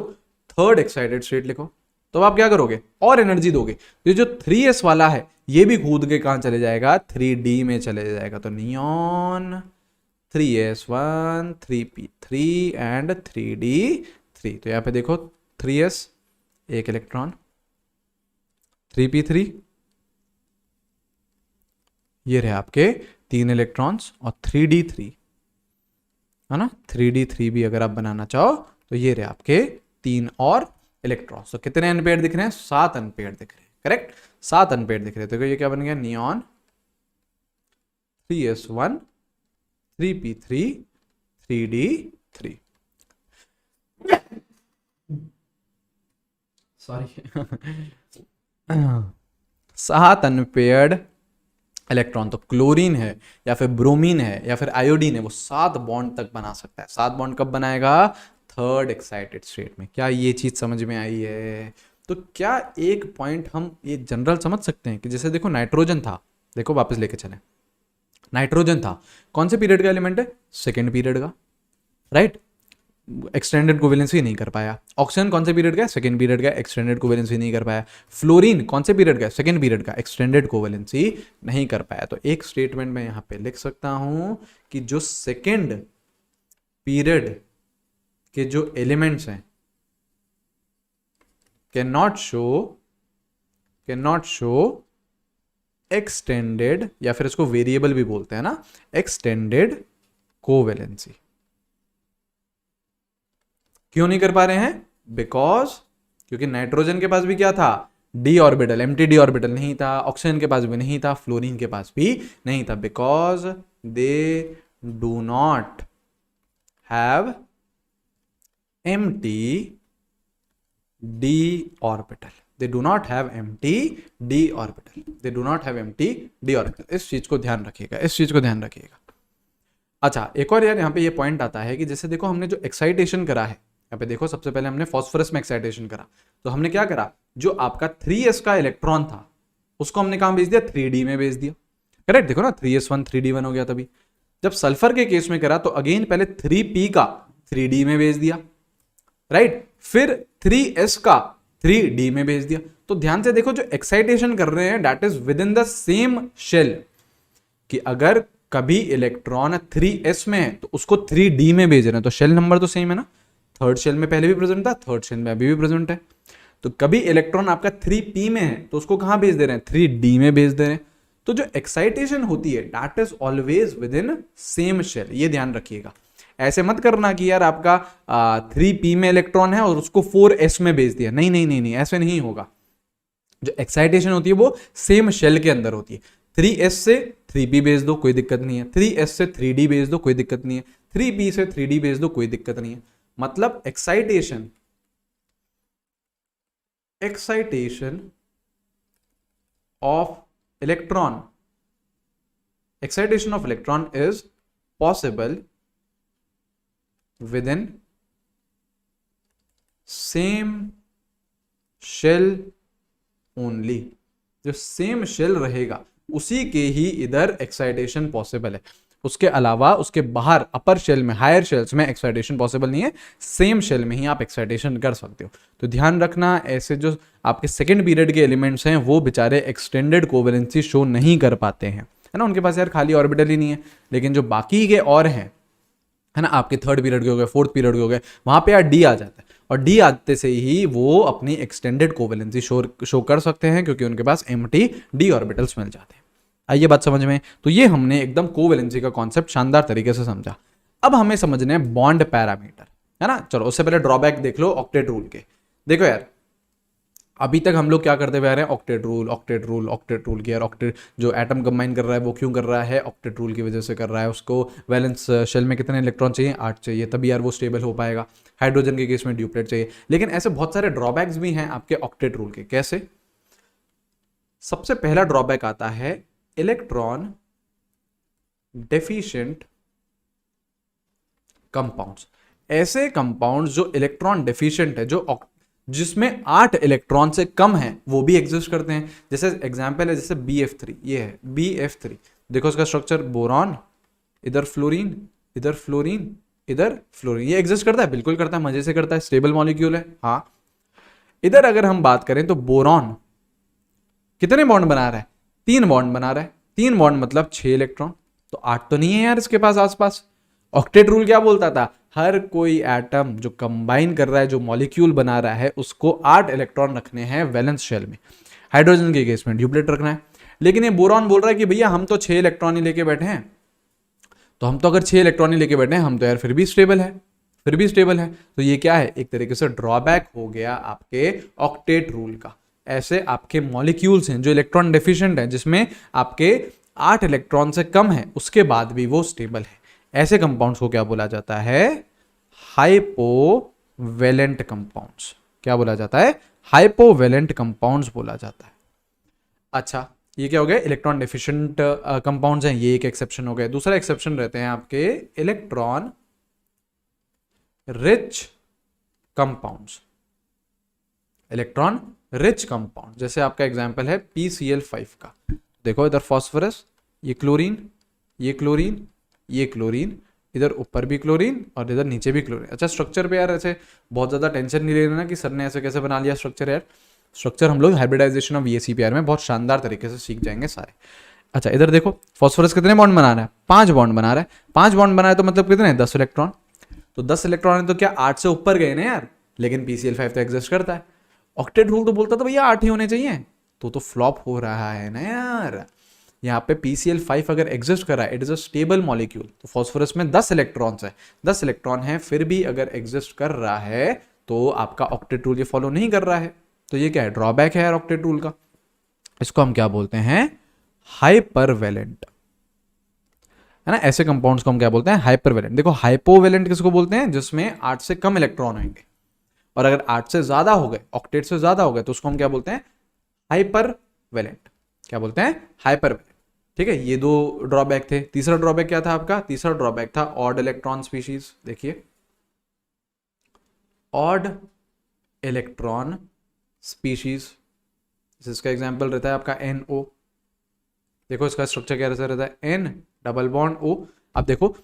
थर्ड एक्साइटेड स्टेट लिखो। तो आप क्या करोगे, और एनर्जी दोगे। ये जो 3s वाला है ये भी कूद के कहां चले जाएगा, 3d में चले जाएगा। तो neon 3s1 3p3 and 3d3। तो यहां पे देखो 3s एक इलेक्ट्रॉन, 3p3 ये रहे आपके 3 इलेक्ट्रॉन्स, और 3d3 है ना, 3D3B अगर आप बनाना चाहो तो ये रहे आपके 3 और इलेक्ट्रॉन्स। तो कितने अनपेयर्ड दिख रहे हैं? 7 अनपेयर्ड दिख रहे हैं, करेक्ट, 7 अनपेयर्ड दिख रहे हैं। तो ये क्या बन गया? Neon 3s1 3p3 3d3। Sorry 7 unpaired electron. तो क्लोरीन है या फिर ब्रोमीन है या फिर आयोडीन है, वो 7 बॉन्ड तक बना सकता है। 7 बॉन्ड कब बनाएगा? थर्ड एक्साइटेड स्टेट में। क्या ये चीज समझ में आई है? तो क्या एक पॉइंट हम ये जनरल समझ सकते हैं कि जैसे देखो नाइट्रोजन था, देखो वापस लेके चले, नाइट्रोजन था, कौन से पीरियड का एलिमेंट है? सेकेंड पीरियड का, राइट, एक्सटेंडेड कोवेलेंसी नहीं कर पाया। ऑक्सीजन कौन से पीरियड का? सेकंड पीरियड का, एक्सटेंडेड कोवेलेंसी नहीं कर पाया। फ्लोरीन कौन से पीरियड का? सेकंड पीरियड का, एक्सटेंडेड कोवेलेंसी नहीं कर पाया। तो एक स्टेटमेंट में यहां पे लिख सकता हूं कि जो सेकंड पीरियड के जो एलिमेंट्स हैं कैन नॉट शो एक्सटेंडेड, या फिर इसको वेरिएबल भी बोलते हैं ना, एक्सटेंडेड कोवेलेंसी। क्यों नहीं कर पा रहे हैं? बिकॉज क्योंकि नाइट्रोजन के पास भी क्या था? D orbital, empty D orbital नहीं था। ऑक्सीजन के पास भी नहीं था, फ्लोरीन के पास भी नहीं था, because they do not have empty D orbital. They do not have empty D orbital. They do not have empty D orbital. इस चीज को ध्यान रखिएगा, इस चीज को ध्यान रखिएगा। अच्छा, एक और यार यहाँ पे ये पॉइंट आता है कि जैसे देखो हमने जो एक्साइटेशन करा है, यहाँ पे देखो सबसे पहले हमने फॉस्फोरस में एक्साइटेशन करा, तो हमने क्या करा? जो आपका 3s का इलेक्ट्रॉन था उसको हमने कहां भेज दिया? 3d में भेज दिया, करेक्ट। देखो ना 3s1 3d1 हो गया। तभी जब सल्फर के केस में करा तो अगेन पहले 3p का 3d में भेज दिया, राइट, फिर 3s का 3d में भेज दिया। तो ध्यान से देखो, जो एक्साइटेशन कर रहे हैं that is within the same shell, कि अगर कभी इलेक्ट्रॉन 3s में है तो उसको 3d में भेज रहे हैं, तो शेल नंबर तो सेम है ना, थर्ड शेल में पहले भी प्रेजेंट था, थर्ड शेल में अभी भी प्रेजेंट है। तो कभी इलेक्ट्रॉन आपका 3p में है तो उसको कहां भेज दे रहे हैं? 3d में भेज दे रहे हैं। तो जो एक्साइटेशन होती है that is always within same shell, ये ध्यान रखिएगा। ऐसे मत करना कि यार आपका 3p में इलेक्ट्रॉन है और उसको 4s में भेज दिया, नहीं नहीं नहीं नहीं, ऐसे नहीं होगा। जो एक्साइटेशन होती है वो सेम शेल के अंदर होती है। 3s से 3p भेज दो, कोई दिक्कत नहीं है। 3s से 3d भेज दो, कोई दिक्कत नहीं है। 3p से 3d भेज दो, कोई दिक्कत नहीं है। मतलब excitation of electron is possible within same shell only. जो सेम शेल रहेगा उसी के ही इधर एक्साइटेशन पॉसिबल है, उसके अलावा उसके बाहर अपर शेल में, हायर शेल्स में एक्साइटेशन पॉसिबल नहीं है। सेम शेल में ही आप एक्साइटेशन कर सकते हो। तो ध्यान रखना, ऐसे जो आपके सेकंड पीरियड के एलिमेंट्स हैं वो बेचारे एक्सटेंडेड कोवेलेंसी शो नहीं कर पाते हैं, है ना, उनके पास यार खाली ऑर्बिटल ही नहीं है। लेकिन जो बाकी के और हैं, है ना, आपके थर्ड पीरियड के हो गए, फोर्थ पीरियड के हो गए, वहां पे यार डी आ जाता है, और डी आते से ही वो अपनी एक्सटेंडेड कोवेलेंसी शो कर सकते हैं, क्योंकि उनके पास एम्प्टी डी ऑर्बिटल्स मिल जाते हैं। आइए बात समझ में। तो ये हमने एकदम कोवेलेंसी का कॉन्सेप्ट शानदार तरीके से समझा। अब हमें समझने हैं बॉन्ड पैरामीटर, है ना। चलो उससे पहले ड्रॉबैक देख लो ऑक्टेट रूल के। देखो यार, अभी तक हम लोग क्या करते हुए आ रहे हैं? ऑक्टेट रूल की। यार ऑक्टेट जो एटम कंबाइन कर रहा है वो क्यों कर रहा है? ऑक्टेट रूल की वजह से कर रहा है। उसको वैलेंस शेल में कितने इलेक्ट्रॉन चाहिए? 8 चाहिए, तभी यार वो स्टेबल हो पाएगा। हाइड्रोजन के केस में ड्यूप्लेट चाहिए। लेकिन ऐसे बहुत सारे ड्रॉबैक्स भी हैं आपके ऑक्टेट रूल के। कैसे? सबसे पहला ड्रॉबैक आता है इलेक्ट्रॉन डेफिशिएंट कंपाउंड्स। ऐसे कंपाउंड्स जो इलेक्ट्रॉन डेफिशिएंट है, जो जिसमें 8 इलेक्ट्रॉन से कम है, वो भी एग्जिस्ट करते हैं। जैसे एग्जांपल है, जैसे BF3, ये है BF3। देखो इसका स्ट्रक्चर, बोरॉन, इधर फ्लोरीन, इधर फ्लोरीन, इधर फ्लोरीन। ये एग्जिस्ट करता है? बिल्कुल करता है, मजे से करता है, स्टेबल मॉलिक्यूल है। हाँ, इधर अगर हम बात करें तो बोरॉन कितने बॉन्ड बना रहा है? 3 बॉन्ड बना रहा है। 3 बॉन्ड मतलब 6 इलेक्ट्रॉन, तो 8 तो नहीं है यार इसके पास आसपास। ऑक्टेट रूल क्या बोलता था? हर कोई एटम जो कंबाइन कर रहा है, जो मॉलिक्यूल बना रहा है, उसको 8 इलेक्ट्रॉन रखने हैं वैलेंस शेल में। हाइड्रोजन के केस में ड्यूप्लेट रखना है। लेकिन ये बोरॉन बोल रहा है कि भैया हम तो 6 इलेक्ट्रॉन ही लेके बैठे हैं। तो हम तो अगर 6 इलेक्ट्रॉन ही लेके बैठे हैं, हम तो यार फिर भी स्टेबल है, फिर भी स्टेबल है। तो ये क्या है, एक तरीके से ड्रॉबैक हो गया आपके ऑक्टेट रूल का। ऐसे आपके मॉलिक्यूल्स हैं जो इलेक्ट्रॉन डेफिशिएंट है, जिसमें आपके 8 इलेक्ट्रॉन से कम है, उसके बाद भी वो स्टेबल है, ऐसे कंपाउंड्स को क्या बोला जाता है, हाइपोवेलेंट कंपाउंड्स। क्या बोला जाता है, हाइपोवेलेंट कंपाउंड्स बोला जाता है। अच्छा, ये क्या हो गया, इलेक्ट्रॉन डेफिशिएंट कंपाउंड्स हैं, ये एक एक्सेप्शन हो गया। दूसरा एक्सेप्शन रहते हैं आपके electron rich compounds, electron rich compound. जैसे आपका एग्जांपल है PCl5 का, देखो इधर फॉस्फोरस, ये क्लोरीन, ये क्लोरीन, ये क्लोरीन, इधर ऊपर भी क्लोरीन और इधर नीचे भी क्लोरीन। अच्छा, स्ट्रक्चर पे यार ऐसे बहुत ज़्यादा टेंशन नहीं लेना कि सर ने ऐसे कैसे बना लिया स्ट्रक्चर, यार स्ट्रक्चर हम लोग हाइब्रिडाइजेशन ऑफ VACPR में बहुत शानदार तरीके से सीख जाएंगे सारे। अच्छा, इधर देखो फॉस्फोरस कितने बॉन्ड बना रहा है, 5 बॉन्ड बना रहा है। 5 बॉन्ड बना है तो मतलब कितने, 10 इलेक्ट्रॉन। तो 10 इलेक्ट्रॉन है तो क्या 8 से ऊपर गए ना यार, लेकिन PCl5 तो एग्जिस्ट करता है। ऑक्टेट रूल तो बोलता था भैया 8 ही होने चाहिए, तो फ्लॉप हो रहा है ना यार। यहाँ पे PCl5 अगर एग्जिस्ट कर रहा है, it is a stable molecule. तो फॉस्फोरस में 10 इलेक्ट्रॉन्स है, 10 इलेक्ट्रॉन है, फिर भी अगर एग्जिस्ट कर रहा है तो आपका ऑक्टेट रूल ये फॉलो नहीं कर रहा है। तो ये क्या है, ड्रॉबैक है यार ऑक्टेट रूल का। इसको हम क्या बोलते हैं, हाइपरवेलेंट, है ना। ऐसे कंपाउंड्स को हम क्या बोलते हैं, हाइपरवेलेंट। देखो हाइपोवेलेंट किसको बोलते हैं, जिसमें 8 से कम इलेक्ट्रॉन होंगे, और अगर 8 से ज्यादा हो गए, ऑक्टेट से ज्यादा हो गए, तो उसको हम क्या बोलते हैं, हाइपरवेलेंट। क्या बोलते हैं, हाइपरवेलेंट। ठीक है, ये 2 ड्रॉबैक थे। तीसरा ड्रॉबैक क्या था आपका, तीसरा ड्रॉबैक था ऑड इलेक्ट्रॉन स्पीशीज। देखिए ऑड इलेक्ट्रॉन स्पीशीज, जिसका एग्जाम्पल रहता है आपका NO। देखो इसका स्ट्रक्चर क्या रहता है, N डबल बॉन्ड O। अब देखो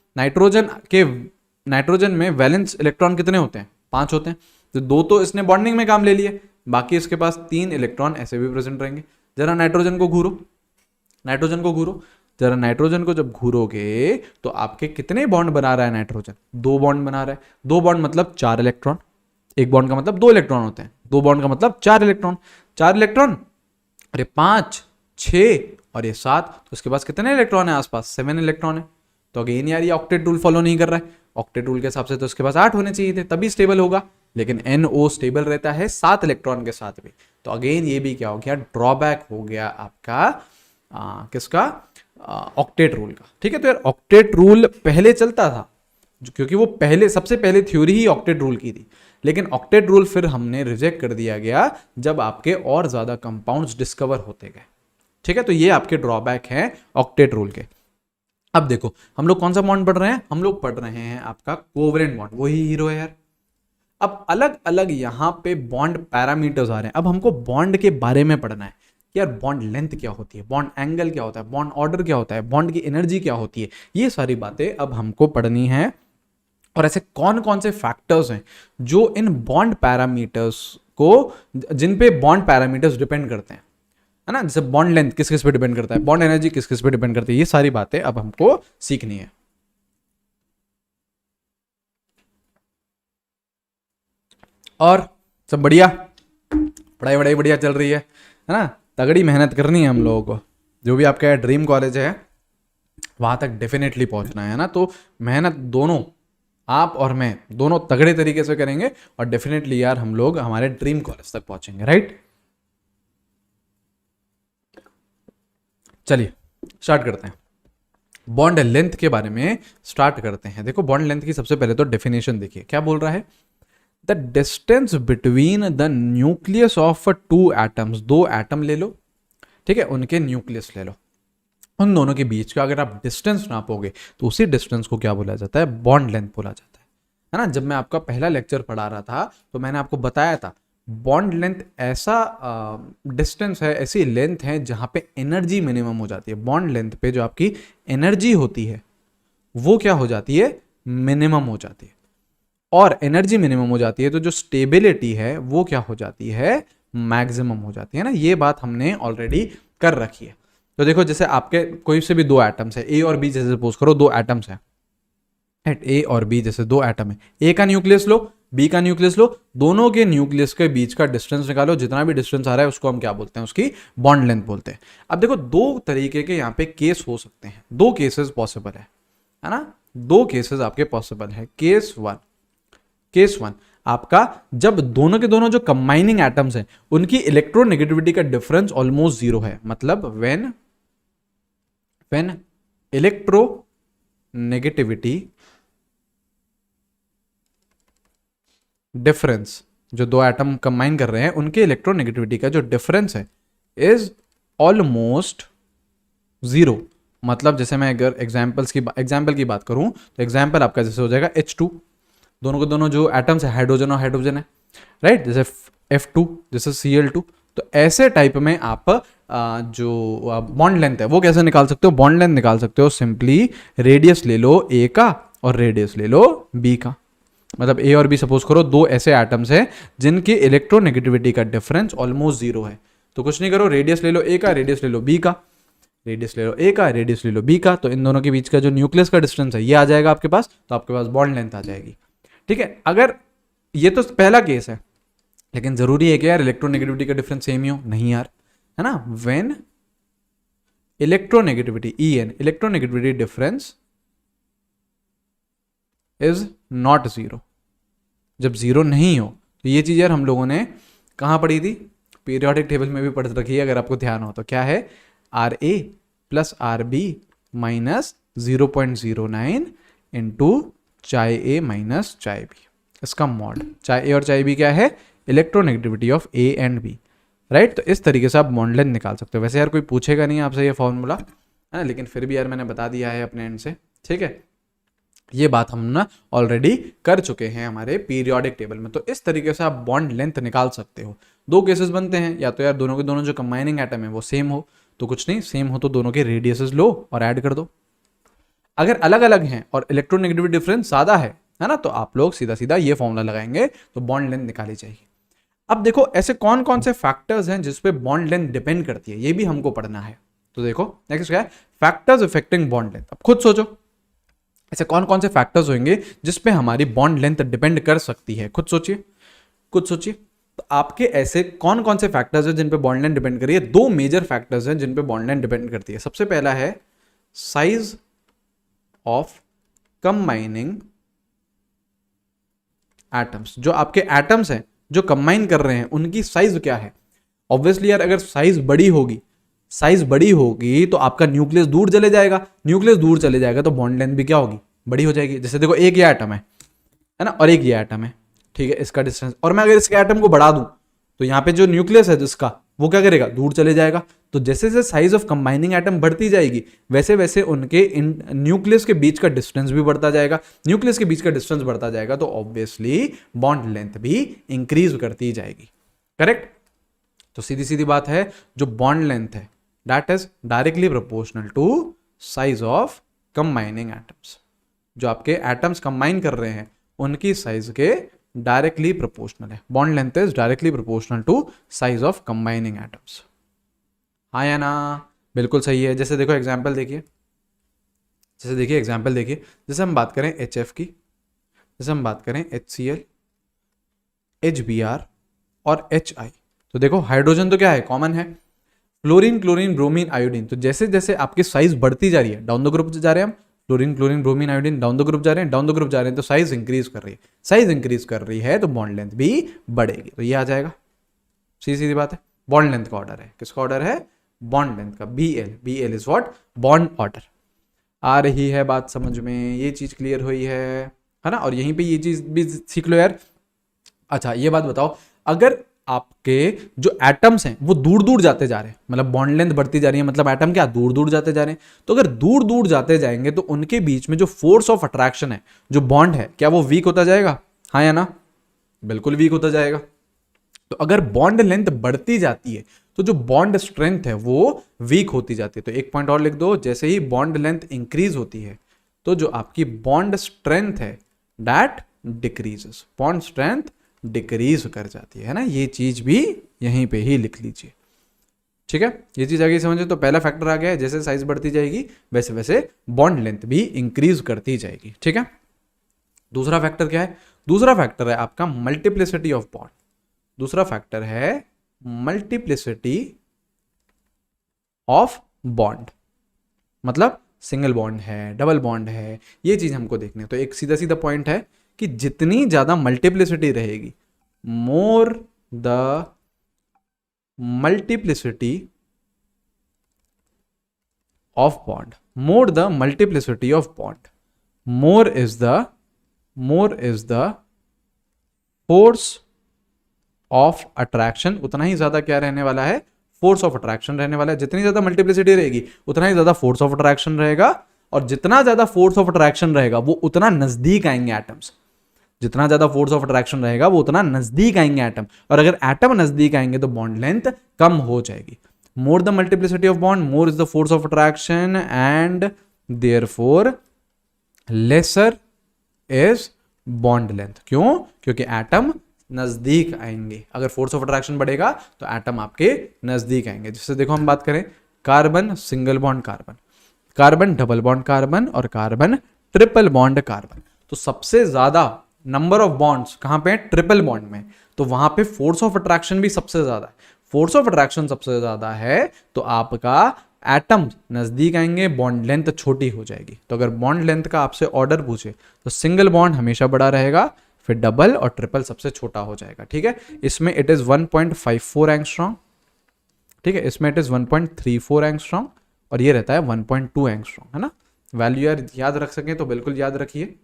नाइट्रोजन में वैलेंस इलेक्ट्रॉन कितने होते हैं, 5 होते हैं। तो 2 तो इसने बॉन्डिंग में काम ले लिए, बाकी इसके पास 3 इलेक्ट्रॉन ऐसे भी प्रेजेंट रहेंगे। जरा नाइट्रोजन को घूरो, नाइट्रोजन को घूरो, जरा नाइट्रोजन को जब घूरोगे तो आपके कितने बॉन्ड बना रहा है नाइट्रोजन, 2 बॉन्ड बना रहा है। 2 बॉन्ड मतलब 4 इलेक्ट्रॉन, एक बॉन्ड का मतलब 2 इलेक्ट्रॉन होते हैं, 2 बॉन्ड का मतलब 4 इलेक्ट्रॉन। 4 इलेक्ट्रॉन, अरे 5, 6 और ये 7, तो उसके पास कितने इलेक्ट्रॉन है आसपास, 7 इलेक्ट्रॉन है। तो अगेन यार ये ऑक्टेट रूल फॉलो नहीं कर रहा है। ऑक्टेट रूल के हिसाब से तो उसके पास 8 होने चाहिए थे, तभी स्टेबल होगा, लेकिन NO स्टेबल रहता है 7 इलेक्ट्रॉन के साथ भी। तो अगेन ये भी क्या हो गया, ड्रॉबैक हो गया आपका किसका, ऑक्टेट रूल का। ठीक है, तो यार ऑक्टेट रूल पहले चलता था, क्योंकि वो पहले सबसे पहले थ्योरी ही ऑक्टेट रूल की थी, लेकिन ऑक्टेट रूल फिर हमने रिजेक्ट कर दिया गया जब आपके और ज्यादा कंपाउंड्स डिस्कवर होते गए। ठीक है, तो ये आपके ड्रॉबैक हैं ऑक्टेट रूल के। अब देखो हम लोग कौन सा बॉन्ड पढ़ रहे हैं, हम लोग पढ़ रहे हैं आपका कोवलेंट बॉन्ड, वही हीरो है यार। अब अलग अलग यहाँ पे बॉन्ड पैरामीटर्स आ रहे हैं। अब हमको बॉन्ड के बारे में पढ़ना है, यार बॉन्ड लेंथ क्या होती है, बॉन्ड एंगल क्या होता है, बॉन्ड ऑर्डर क्या होता है, बॉन्ड की एनर्जी क्या होती है, ये सारी बातें अब हमको पढ़नी है। और ऐसे कौन कौन से फैक्टर्स हैं जो इन बॉन्ड पैरामीटर्स को, जिन पे बॉन्ड पैरामीटर्स डिपेंड करते हैं, है ना। जैसे बॉन्ड लेंथ किस किस पे डिपेंड करता है, बॉन्ड एनर्जी किस किस पे डिपेंड करती है, ये सारी बातें अब हमको सीखनी है। और सब बढ़िया, पढ़ाई वढ़ाई बढ़िया चल रही है ना। तगड़ी मेहनत करनी है हम लोगों को, जो भी आपका ड्रीम कॉलेज है वहां तक डेफिनेटली पहुंचना है ना। तो मेहनत दोनों, आप और मैं दोनों तगड़े तरीके से करेंगे और डेफिनेटली यार हम लोग हमारे ड्रीम कॉलेज तक पहुंचेंगे, राइट। चलिए स्टार्ट करते हैं, बॉन्ड लेंथ के बारे में स्टार्ट करते हैं। देखो बॉन्ड लेंथ की सबसे पहले तो डेफिनेशन देखिए, क्या बोल रहा है, the distance between the nucleus of 2 atoms. 2 atom ले लो, ठीक है, उनके न्यूक्लियस ले लो, उन दोनों के बीच का अगर आप डिस्टेंस नापोगे तो उसी डिस्टेंस को क्या बोला जाता है, बॉन्ड लेंथ बोला जाता है ना। जब मैं आपका पहला लेक्चर पढ़ा रहा था तो मैंने आपको बताया था बॉन्ड लेंथ ऐसा डिस्टेंस है, ऐसी लेंथ है जहां पे एनर्जी मिनिमम हो जाती है। बॉन्ड लेंथ पे जो आपकी एनर्जी होती है वो क्या हो जाती है, मिनिमम हो जाती है। और एनर्जी मिनिमम हो जाती है तो जो स्टेबिलिटी है वो क्या हो जाती है, मैक्सिमम हो जाती है ना। ये बात हमने ऑलरेडी कर रखी है। तो देखो जैसे आपके कोई से भी 2 एटम्स है, ए और बी, जैसे सपोज करो 2 एटम्स है, ए और बी जैसे 2 एटम है, ए का न्यूक्लियस लो, बी का न्यूक्लियस लो, दोनों के न्यूक्लियस के बीच का डिस्टेंस निकालो, जितना भी डिस्टेंस आ रहा है उसको हम क्या बोलते हैं, उसकी बॉन्ड लेंथ बोलते हैं। अब देखो 2 तरीके के यहाँ पे केस हो सकते हैं, 2 केसेस पॉसिबल है। है ना। दो केसेस आपके पॉसिबल है। केस वन आपका जब दोनों के दोनों जो कंबाइनिंग एटम्स हैं उनकी इलेक्ट्रोनेगेटिविटी का डिफरेंस ऑलमोस्ट जीरो है, मतलब व्हेन इलेक्ट्रोनेगेटिविटी डिफरेंस, जो दो एटम कंबाइन कर रहे हैं उनके इलेक्ट्रोनेगेटिविटी का जो डिफरेंस है इज ऑलमोस्ट जीरो। मतलब जैसे मैं अगर एग्जाम्पल की बात करूं तो एग्जाम्पल आपका जैसे हो जाएगा H2, दोनों को दोनों जो एटम्स है हाइड्रोजन और हाइड्रोजन है, राइट, जैसे F2 जैसे Cl2। तो ऐसे टाइप में आप जो बॉन्ड लेंथ है वो कैसे निकाल सकते हो? बॉन्ड लेंथ निकाल सकते हो सिंपली रेडियस ले लो A का और रेडियस ले लो B का। मतलब A और B सपोज करो दो ऐसे एटम्स हैं जिनकी इलेक्ट्रोनेगेटिविटी का डिफरेंस ऑलमोस्ट जीरो है। तो कुछ नहीं करो, रेडियस ले लो A का, रेडियस ले लो B का, रेडियस ले लो A का, रेडियस ले लो B का। तो इन दोनों के बीच का जो न्यूक्लियस का डिस्टेंस है ये आ जाएगा आपके पास, तो आपके पास बॉन्ड लेंथ आ जाएगी। ठीक है, अगर ये तो पहला केस है, लेकिन जरूरी है कि यार इलेक्ट्रोनेगेटिविटी का डिफरेंस सेम ही हो, नहीं यार, है ना। When electronegativity electronegativity difference is not zero, जब जीरो नहीं हो, तो ये चीज यार हम लोगों ने कहाँ पढ़ी थी? पीरियोडिक टेबल में भी पढ़ रखी है, अगर आपको ध्यान हो तो। क्या है? RA plus RB minus 0.09 into चाय A माइनस चाय B, इसका मॉड। चाय A और चाय B क्या है? Electronegativity of A and B, right. तो इस तरीके से आप बॉन्ड लेंथ निकाल सकते हो। वैसे यार कोई पूछेगा नहीं आपसे ये फॉर्मूला, है ना, लेकिन फिर भी यार मैंने बता दिया है अपने एंड से, ठीक है। ये बात हम ना ऑलरेडी कर चुके हैं हमारे पीरियोडिक टेबल में। तो इस तरीके से आप बॉन्ड लेंथ निकाल सकते हो। दो केसेस बनते हैं, या तो यार दोनों के दोनों जो कंबाइनिंग एटम है वो सेम हो, तो कुछ नहीं, सेम हो तो दोनों के रेडियसेस लो और ऐड कर दो। अगर अलग अलग हैं और इलेक्ट्रोनेगेटिविटी डिफरेंस ज्यादा है ना, तो आप लोग सीधा सीधा ये फॉर्मूला लगाएंगे तो बॉन्ड लेंथ निकाली जाएगी। अब देखो ऐसे कौन कौन से फैक्टर्स हैं जिसपे बॉन्ड लेंथ डिपेंड करती है, ये भी हमको पढ़ना है। तो देखो नेक्स्ट क्या है? Factors affecting bond length. अब खुद सोचो ऐसे कौन कौन से फैक्टर्स होंगे जिसपे हमारी बॉन्ड लेंथ डिपेंड कर सकती है। खुद सोचिए तो आपके ऐसे कौन कौन से फैक्टर्स हैं जिन पे बॉन्ड लेंथ डिपेंड कर रही है? दो मेजर फैक्टर्स हैं जिन पे बॉन्ड लेंथ डिपेंड करती है। सबसे पहला है साइज ऑफ कंबाइनिंग एटम्स। जो आपके एटम्स हैं जो कंबाइन कर रहे हैं उनकी साइज क्या है? ऑब्वियसली यार अगर साइज बड़ी होगी तो आपका न्यूक्लियस दूर चले जाएगा, तो बॉन्ड लेंथ भी क्या होगी? बड़ी हो जाएगी। जैसे देखो एक ये एटम है ना, और एक ये एटम है, ठीक है, इसका डिस्टेंस, और मैं अगर इसके एटम को बढ़ा दूं तो यहाँ पे जो न्यूक्लियस है जिसका, वो क्या करेगा? दूर चले जाएगा। तो जैसे जैसे साइज ऑफ कंबाइनिंग एटम बढ़ती जाएगी वैसे वैसे उनके न्यूक्लियस के बीच का डिस्टेंस भी बढ़ता जाएगा, तो ऑब्वियसली बॉन्ड लेंथ भी इंक्रीज करती जाएगी। करेक्ट? तो सीधी सीधी बात है, जो बॉन्ड लेंथ है that is directly proportional to size of combining atoms. जो आपके एटम्स कंबाइन कर रहे हैं उनकी साइज के डायरेक्टली प्रोपोर्शनल है। Bond length is directly proportional to size of combining atoms. हाँ या ना? बिल्कुल सही है। जैसे देखो एग्जांपल देखिए, जैसे हम बात करें HF की, जैसे हम बात करें HCl, HBr और HI। तो देखो हाइड्रोजन तो क्या है? कॉमन है। Fluorine, chlorine, bromine, iodine. तो जैसे जैसे आपकी साइज बढ़ती जा रही है, डाउन द ग्रुप जा रहे हैं हम, fluorine, chlorine, bromine, iodine, down the group जा रहे हैं, तो साइज इंक्रीज कर रही है, तो बॉन्ड लेंथ भी बढ़ेगी। तो ये आ जाएगा, सीधी बात है। बॉन्ड लेंथ का ऑर्डर है, किसका ऑर्डर है? बॉन्ड लेंथ का। BL is what? Bond order. आ रही है बात समझ में? ये चीज क्लियर हुई है ना? और यहीं पे ये चीज भी सीख लो यार। अच्छा ये बात बताओ, अगर आपके जो एटम्स हैं वो दूर दूर जाते जा रहे हैं, मतलब बॉन्ड लेंथ बढ़ती जा रही है, मतलब एटम क्या दूर दूर जाते जा रहे हैं, तो अगर दूर दूर जाते जाएंगे तो उनके बीच में जो फोर्स ऑफ अट्रैक्शन है, जो बॉन्ड है, क्या वो वीक होता जाएगा? हाँ या ना? बिल्कुल वीक होता जाएगा। तो अगर बॉन्ड लेंथ बढ़ती जाती है तो जो बॉन्ड स्ट्रेंथ है वो वीक होती जाती है। तो एक पॉइंट और लिख दो, जैसे ही बॉन्ड लेंथ इंक्रीज होती है तो जो आपकी बॉन्ड स्ट्रेंथ है that decreases, bond strength decrease कर जाती है ना। ये चीज भी यहीं पे ही लिख लीजिए, ठीक है। ये चीज आगे समझे। तो पहला फैक्टर आ गया है, जैसे साइज बढ़ती जाएगी वैसे वैसे बॉन्ड लेंथ भी इंक्रीज करती जाएगी, ठीक है। दूसरा फैक्टर क्या है? दूसरा फैक्टर है आपका मल्टीप्लिसिटी ऑफ बॉन्ड। दूसरा फैक्टर है मल्टीप्लिसिटी ऑफ बॉन्ड, मतलब सिंगल बॉन्ड है, डबल बॉन्ड है, ये चीज हमको देखनी है। तो एक सीधा सीधा पॉइंट है कि जितनी ज्यादा मल्टीप्लिसिटी रहेगी, more the multiplicity of bond, more the multiplicity of bond, more is the force of attraction, उतना ही ज्यादा क्या रहने वाला है, फोर्स ऑफ अट्रैक्शन रहने वाला है। जितनी ज्यादा मल्टीप्लिसिटी रहेगी उतना ही ज्यादा फोर्स ऑफ अट्रैक्शन रहेगा, और जितना ज्यादा फोर्स ऑफ अट्रैक्शन रहेगा वो उतना नजदीक आएंगे एटम्स। जितना ज्यादा फोर्स ऑफ अट्रैक्शन रहेगा वो उतना नजदीक आएंगे एटम, और अगर एटम नजदीक आएंगे तो बॉन्ड लेंथ कम हो जाएगी। More the multiplicity of bond, more is the force of attraction, and therefore lesser is bond length. क्यों? क्योंकि एटम नजदीक आएंगे। अगर फोर्स ऑफ अट्रैक्शन बढ़ेगा तो एटम आपके नजदीक आएंगे। जैसे देखो हम बात करें carbon single bond carbon, carbon double bond carbon, और कार्बन ट्रिपल बॉन्ड कार्बन। तो सबसे ज्यादा नंबर ऑफ बॉन्ड्स कहां पे है? ट्रिपल बॉन्ड में। तो वहां पे फोर्स ऑफ अट्रैक्शन भी सबसे ज्यादा है। फोर्स ऑफ अट्रैक्शन सबसे ज्यादा है तो आपका एटम नजदीक आएंगे, बॉन्ड लेंथ छोटी हो जाएगी। तो अगर बॉन्ड लेंथ का आपसे ऑर्डर पूछे तो सिंगल बॉन्ड हमेशा बड़ा रहेगा, फिर डबल और ट्रिपल सबसे छोटा हो जाएगा। ठीक है, इसमें इट इज 1.54 एंगस्ट्रॉम, ठीक है, इसमें इट इज 1.34 एंगस्ट्रॉम, और ये रहता है 1.2 एंगस्ट्रॉम, है ना। वैल्यू यार याद रख सकें तो बिल्कुल याद रखिए।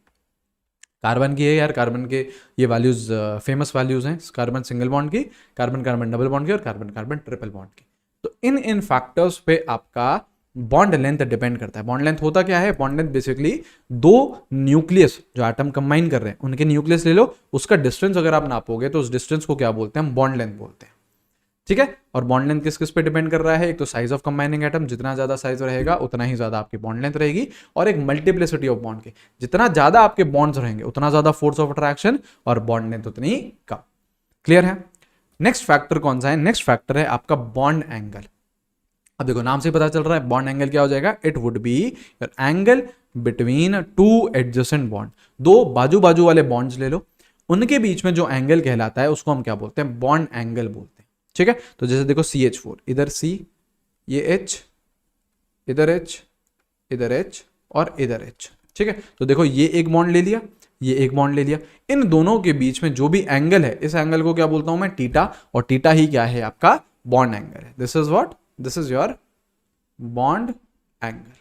कार्बन की है यार, कार्बन के ये वैल्यूज फेमस वैल्यूज हैं, कार्बन सिंगल बॉन्ड की, कार्बन कार्बन डबल बॉन्ड की, और कार्बन कार्बन ट्रिपल बॉन्ड की। तो इन फैक्टर्स पे आपका बॉन्ड लेंथ डिपेंड करता है। बॉन्ड लेंथ होता क्या है? बॉन्ड लेंथ बेसिकली दो न्यूक्लियस जो एटम कंबाइन कर रहे हैं उनके न्यूक्लियस ले लो, उसका डिस्टेंस अगर आप नापोगे तो उस डिस्टेंस को क्या बोलते हैं? हम बॉन्ड लेंथ बोलते हैं। ठीक है, और बॉन्ड लेंथ किस किस पे डिपेंड कर रहा है? एक तो साइज ऑफ कंबाइनिंग एटम, जितना ज्यादा साइज रहेगा उतना ही ज्यादा आपकी बॉन्ड लेंथ रहेगी, और एक मल्टीप्लिसिटी ऑफ बॉन्ड की, जितना ज्यादा आपके बॉन्ड्स रहेंगे उतना ज्यादा फोर्स ऑफ अट्रैक्शन और बॉन्ड लेंथ उतनी कम। क्लियर है? नेक्स्ट फैक्टर कौन सा है? नेक्स्ट फैक्टर है आपका बॉन्ड एंगल। अब देखो नाम से पता चल रहा है बॉन्ड एंगल क्या हो जाएगा? It would be your angle between two adjacent bond. दो बाजू बाजू वाले बॉन्ड्स ले लो, उनके बीच में जो एंगल कहलाता है उसको हम क्या बोलते हैं? बॉन्ड एंगल बोलते हैं। ठीक है, तो जैसे देखो CH4, इधर C, ये H, इधर H, इधर H और इधर H। ठीक है, तो देखो ये एक बॉन्ड ले लिया, ये एक बॉन्ड ले लिया, इन दोनों के बीच में जो भी एंगल है इस एंगल को क्या बोलता हूं मैं? थीटा, और थीटा ही क्या है? आपका बॉन्ड एंगल है। This is what? This is your bond angle,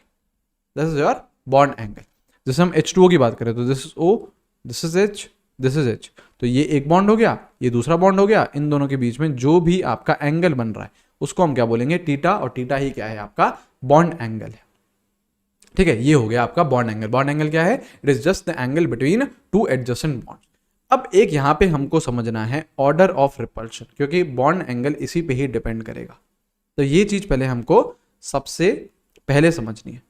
this is your bond angle. जैसे हम H2O की बात करें तो this is O, this is H, this is H, तो ये एक बॉन्ड हो गया, ये दूसरा बॉन्ड हो गया। इन दोनों के बीच में जो भी आपका एंगल बन रहा है उसको हम क्या बोलेंगे? थीटा, और थीटा ही क्या है? आपका बॉन्ड एंगल है। ठीक है, ये हो गया आपका बॉन्ड एंगल। बॉन्ड एंगल क्या है? It is just the angle between two adjacent bond. अब एक यहां पे हमको समझना है ऑर्डर ऑफ रिपल्शन, क्योंकि बॉन्ड एंगल इसी पे ही डिपेंड करेगा। तो ये चीज पहले हमको सबसे पहले समझनी है।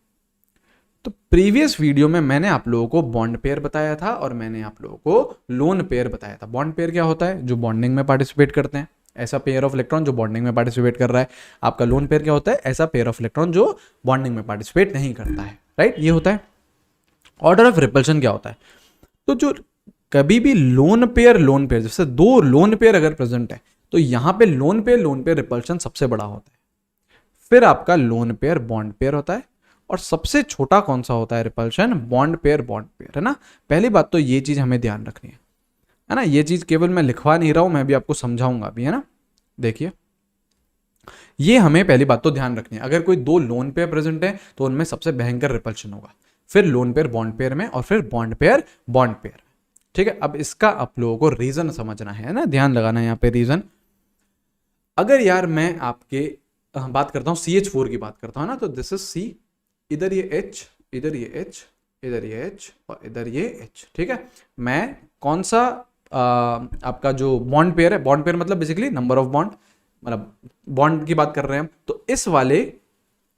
तो प्रीवियस वीडियो में मैंने आप लोगों को बॉन्ड पेयर बताया था और मैंने आप लोगों को लोन पेयर बताया था। बॉन्ड पेयर क्या होता है? जो बॉन्डिंग में पार्टिसिपेट करते हैं, ऐसा पेयर ऑफ इलेक्ट्रॉन जो बॉन्डिंग में पार्टिसिपेट कर रहा है। आपका लोन पेयर क्या होता है? ऐसा पेयर ऑफ इलेक्ट्रॉन जो बॉन्डिंग में पार्टिसिपेट नहीं करता है। राइट, ये होता है। ऑर्डर ऑफ रिपल्शन क्या होता है? तो जो कभी भी लोन पेयर जैसे दो लोन पेयर अगर प्रेजेंट है तो यहां पे लोन पेयर रिपल्शन सबसे बड़ा होता है, फिर आपका लोन पेयर बॉन्ड पेयर होता है, और सबसे छोटा कौन सा होता है रिपल्शन? बॉन्ड पेयर, है ना। पहली बात तो ये चीज हमें ध्यान रखनी है ना। ये चीज केवल मैं लिखवा नहीं रहा हूं, मैं भी आपको समझाऊंगा भी, है ना। देखिए ये हमें पहली बात तो ध्यान रखनी है। अगर कोई दो लोन पेयर प्रेजेंट है तो उनमें सबसे भयंकर रिपल्शन होगा, फिर लोन पेयर बॉन्ड पेयर में, और फिर बॉन्ड पेयर बॉन्ड पेयर। ठीक है, अब इसका आप लोगों को रीजन समझना है ना, ध्यान लगाना है यहाँ पे रीजन। अगर यार मैं आपके बात करता हूँ CH4 की बात करता हूँ ना, तो दिस इज C, इधर ये H, इधर ये H, इधर ये H और इधर ये H। ठीक है, मैं कौन सा आपका जो बॉन्ड पेयर है, बॉन्ड पेयर मतलब बेसिकली नंबर ऑफ बॉन्ड, मतलब बॉन्ड की बात कर रहे हैं हम, तो इस वाले